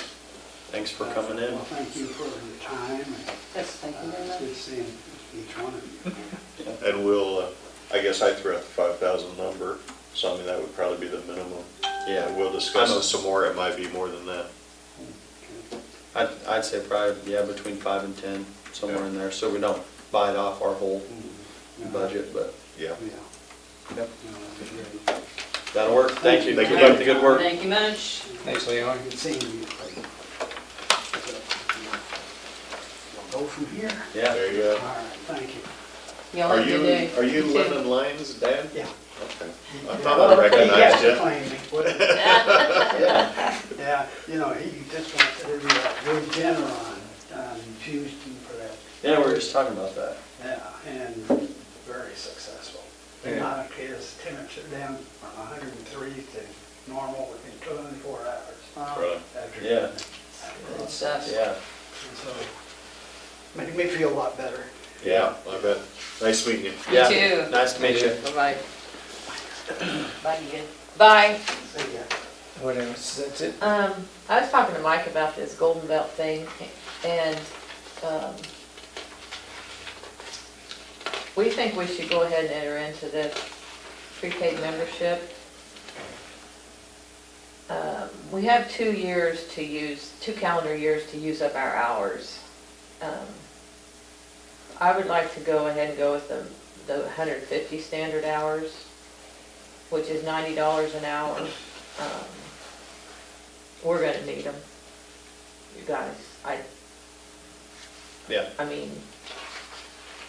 thanks for coming in. Well, thank you for your time, and Yes, thank you very much. good seeing each one of you. And we'll, I guess I threw out the 5,000 number, so I mean, that would probably be the minimum. Yeah, And we'll discuss it some more, it might be more than that. I'd say probably, yeah, between 5 and 10, somewhere in there, so we don't bite off our whole budget, but Yeah. Yeah. Yep. No, that'd be great. that'll work. Thank you. Thank you. Keep up the good work. Thank you much. Thanks, Leon. Good seeing you. We'll go from here. Yeah. There you All go. right, thank you. Y'all Are have a good day. you You too. Lennon Lyons, Dad? Yeah. Okay. I thought I recognized you. Claim me, wouldn't he? Yeah, you know, he just went to the Regeneron in Houston for that. Yeah, we were just talking about that. Yeah, and very successful. He Yeah. knocked his temperature down from 103 to normal within 24 hours. Really? After Yeah. doing it. Good stuff. Yeah. And so, made me feel a lot better. Yeah, I bet. Nice meeting you. You Yeah. too. Nice to meet you. Bye-bye. Bye, you. Bye. See ya. What else? That's it? I was talking to Mike about this Golden Belt thing, and, we think we should go ahead and enter into this prepaid membership. We have 2 years to use, 2 calendar years to use up our hours. I would like to go ahead and go with the 150 standard hours, which is $90 an hour. We're gonna need them, you guys. Yeah. I mean,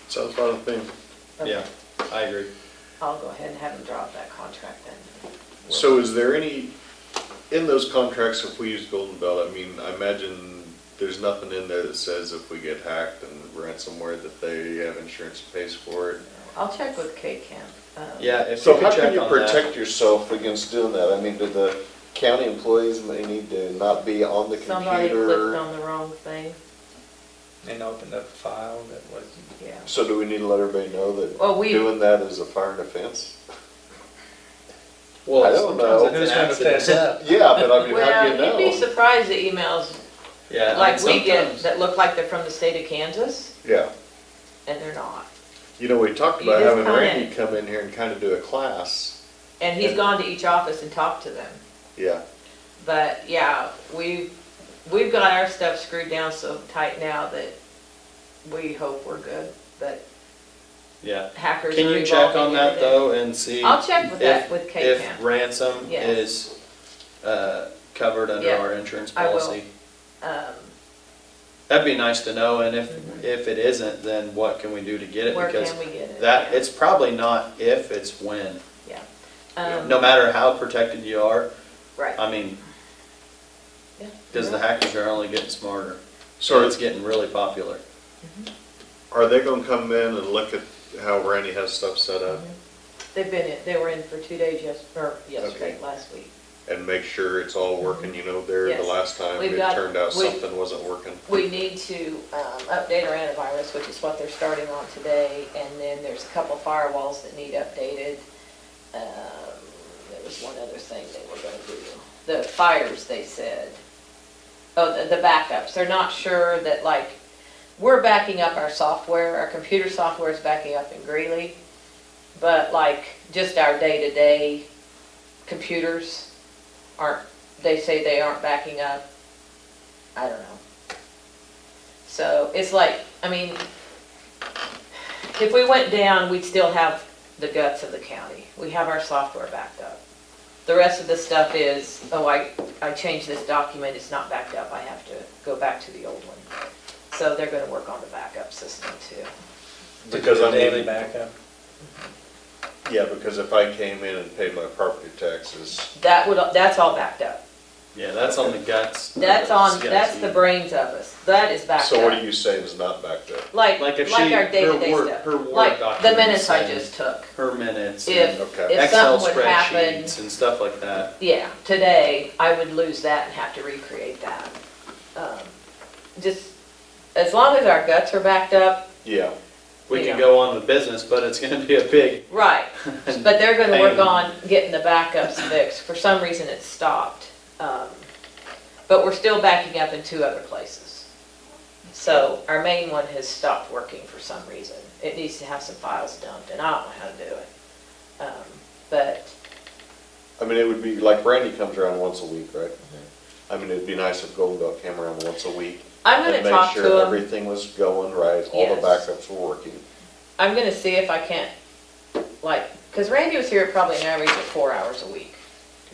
Sounds fun thing. okay, Yeah, I agree. I'll go ahead and have them drop that contract then. So is there any, in those contracts, if we use Golden Belt, I mean, I imagine there's nothing in there that says if we get hacked and ransomware that they have insurance that pays for it? I'll check with K-Camp. Yeah, if you So could how check can you on that. protect yourself against doing that? I mean, do the county employees, may need to not be on the Somebody clicked computer? on the wrong thing, And opened up a file that was, yeah. So do we need to let everybody know Well, that we- doing that is a fire and offense? Well, I don't sometimes know. it's an who's gonna accident. fess up? Yeah, but I mean, how do you Well, you'd be know? surprised the emails Yeah, like we get sometimes- that look like they're from the state of Kansas, Yeah. and they're not. You know, we talked You about just having kinda- Randy come in here and kind of do a class. And he's gone to each office and talked to them. Yeah. But yeah, we've got our stuff screwed down so tight now that we hope we're good, but Yeah. hackers are Can you evolving check on that every day. though and see? I'll check with that if- with If K-Camp. ransom Yes. is covered under Yeah, our insurance I will. policy. Um, That'd be nice to know, and if it isn't, then what can we do to get it? Where Because can we get it? that, Yeah. it's probably not if, it's when. Yeah. No matter how protected you are, Right. I mean, Yeah. because the hackers are only getting smarter. So- So it's getting really popular. Are they gonna come in and look at how Randy has stuff set up They were in for 2 days yesterday, Okay. last week. and make sure it's all working? You know, there, the Yes. last time We've it got- turned out we- something wasn't working. We need to update our antivirus, which is what they're starting on today, and then there's a couple firewalls that need updated. There was one other thing they were gonna do. The fires, they said. Oh, the backups. They're not sure that, like, we're backing up our software, our computer software is backing up in Greeley, but like, just our day-to-day computers aren't, they say they aren't backing up. I don't know. So it's like, I mean, if we went down, we'd still have the guts of the county. We have our software backed up. The rest of the stuff is, oh, I changed this document, it's not backed up, I have to go back to the old one. So they're gonna work on the backup system too. Because I Daily mean, backup. yeah, because if I came in and paid my property taxes, That's all backed up. Yeah, that's on the guts. That's the SCIC. brains of us. That is backed up. so what are you saying is not backed up? Like if she, our her day-to-day Word, stuff. her Word Like the documents minutes I and just took. her minutes If, and Okay. if Excel something would happen, spreadsheets and stuff like that. yeah, today, I would lose that and have to recreate that. Just, as long as our guts are backed up, Yeah, We Yeah. can go on with business, but it's gonna be a big. right. But they're gonna work Pain. on getting the backups fixed. For some reason, it stopped. But we're still backing up in 2 other places. So our main one has stopped working for some reason. It needs to have some files dumped, and I don't know how to do it. But, I mean, it would be, like Randy comes around once a week, right? I mean, it'd be nice if Golden Belt came around once a week. I'm gonna And make talk sure to him. everything was going right, all the Yes. backups were working. I'm gonna see if I can't, like, because Randy was here probably an average of 4 hours a week.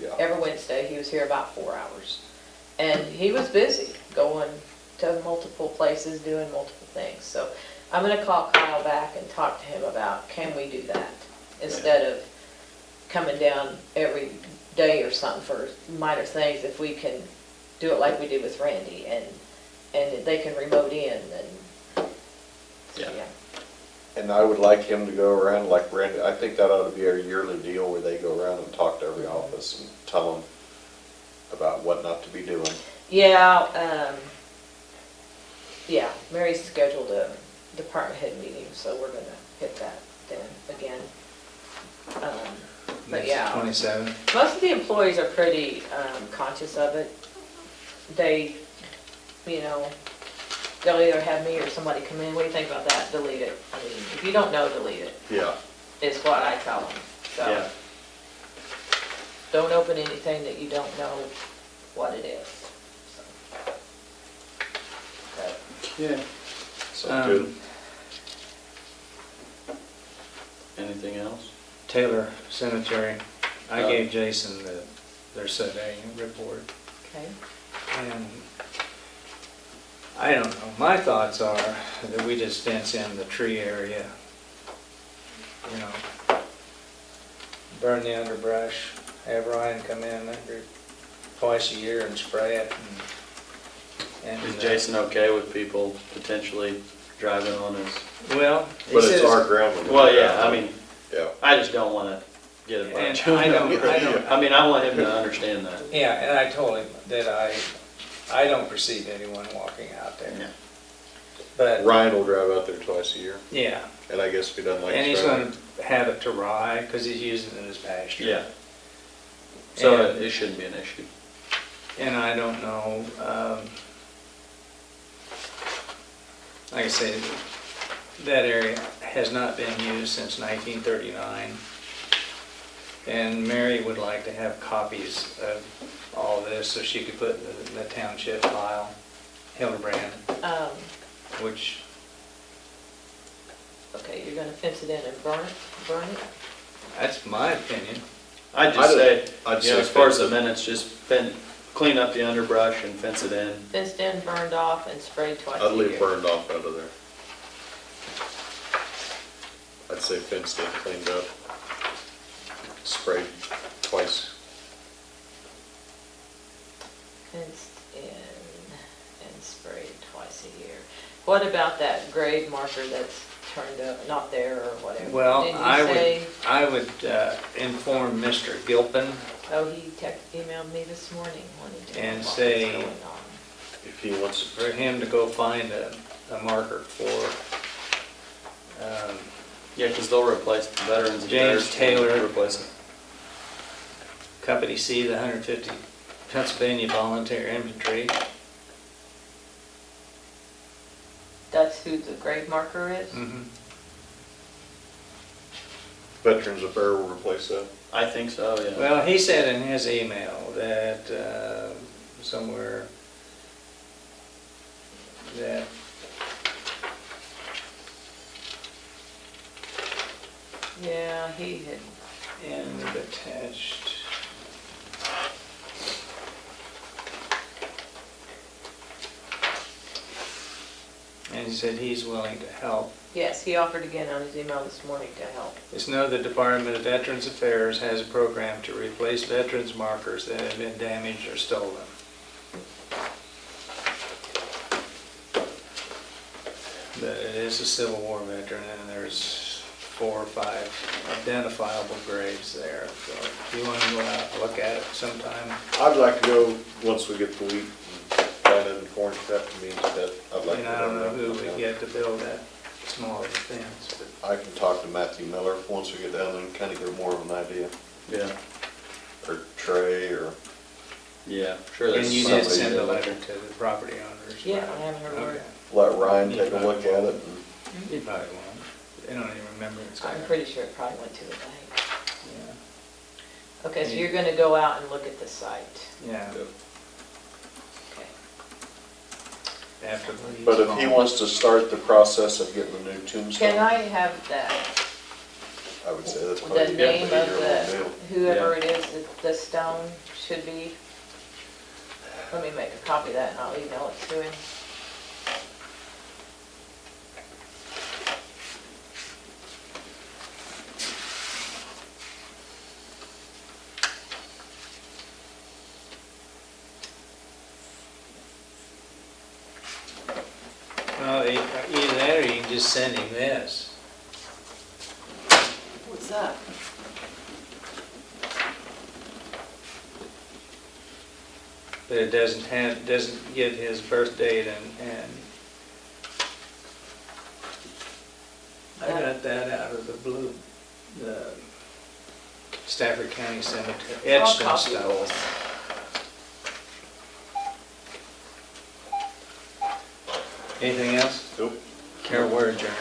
Yeah. Every Wednesday, he was here about 4 hours. And he was busy, going to multiple places, doing multiple things. So I'm gonna call Kyle back and talk to him about, can we do that? Instead of coming down every day or something for minor things, if we can do it like we did with Randy, and they can remote in, and, Yeah. yeah. And I would like him to go around, like Randy, I think that ought to be a yearly deal where they go around and talk to every office and tell them about what not to be doing. Yeah, yeah, Mary's scheduled a department head meeting, so we're gonna hit that then again. But Next yeah, 27. most of the employees are pretty conscious of it. They, you know, they'll either have me or somebody come in, what do you think about that? Delete it. I mean, if you don't know, delete it, Yeah. is what I tell them. So, Yeah. don't open anything that you don't know what it is. So, but, Yeah. So good. Anything else? Taylor Cemetery. I Oh. gave Jason their surveying report. okay. And I don't know, my thoughts are that we just fence in the tree area. You know, burn the underbrush, have Ryan come in every, twice a year and spray it. And Is Jason okay with people potentially driving on his? Well, he But it's says- our ground. Well, yeah, I mean, Yeah. I just don't wanna get a And bunch. I don't, I mean, I want him to understand that. yeah, and I told him that I don't perceive anyone walking out there. Yeah. But, Ryan will drive out there twice a year, yeah, and I guess if he doesn't like and he's driving. gonna have it to rye, because he's using it in his pasture. Yeah. So And- it shouldn't be an issue. And I don't know, like I said, that area has not been used since 1939. And Mary would like to have copies of all this so she could put in the township file, Hildebrand, which, Okay, you're gonna fence it in and burn it? that's my opinion. I'd just say, I'd you know, say as far as fence the it. minutes, just Clean up the underbrush and fence it in. Fenced in, burned off, and sprayed twice a I'd year. leave burned off out of there. I'd say fenced in, cleaned up, sprayed twice. Fenced in and sprayed twice a year. What about that grade marker that's turned up, not there or whatever? Well, Didn't you I say- would inform Mr. Gilpin Oh, he emailed me this morning when he told me And what was say- going on. If he wants, for him to go find a marker for Yeah, because they'll replace the veterans. James Taylor. Replace it. Company C, the 150 Pennsylvania Volunteer Infantry. That's who the grade marker is? Mhm. Veterans Affairs will replace that. I think so, yeah. Well, he said in his email that somewhere that Yeah, he had, and attached. And he said he's willing to help. yes, he offered again on his email this morning to help. It's known the Department of Veterans Affairs has a program to replace veterans markers that have been damaged or stolen. But it is a Civil War veteran, and there's 4 or 5 identifiable graves there. So if you want to go out and look at it sometime, I'd like to go, once we get the wheat planted and corn cut, means that I'd like to. and I don't know go who down we there. get to build that small of a fence, but I can talk to Matthew Miller once we get down there and kind of get more of an idea, Yeah, or Trey, or, yeah, sure. and there's you did somebody send a that- letter to the property owners. Yeah, right? I haven't heard a word. Okay. let Ryan take a look at it. And He probably won't. They don't even remember it's going. I'm pretty sure it probably went to the bank. Yeah. Okay, so you're gonna go out and look at the site. Yeah. Okay. After the leaves But if fall. he wants to start the process of getting the new tombstone, Can I have that, I would say that's the probably a name of year-long deal. whoever it is that the stone should be? Let me make a copy of that and I'll email it to him. Well, either that or you can just send him this. What's that? But it doesn't give his birth date and I got that out of the blue, the Stafford County Cemetery, etched and copy stuff. those. Anything else? Nope. Carol, we're adjourned.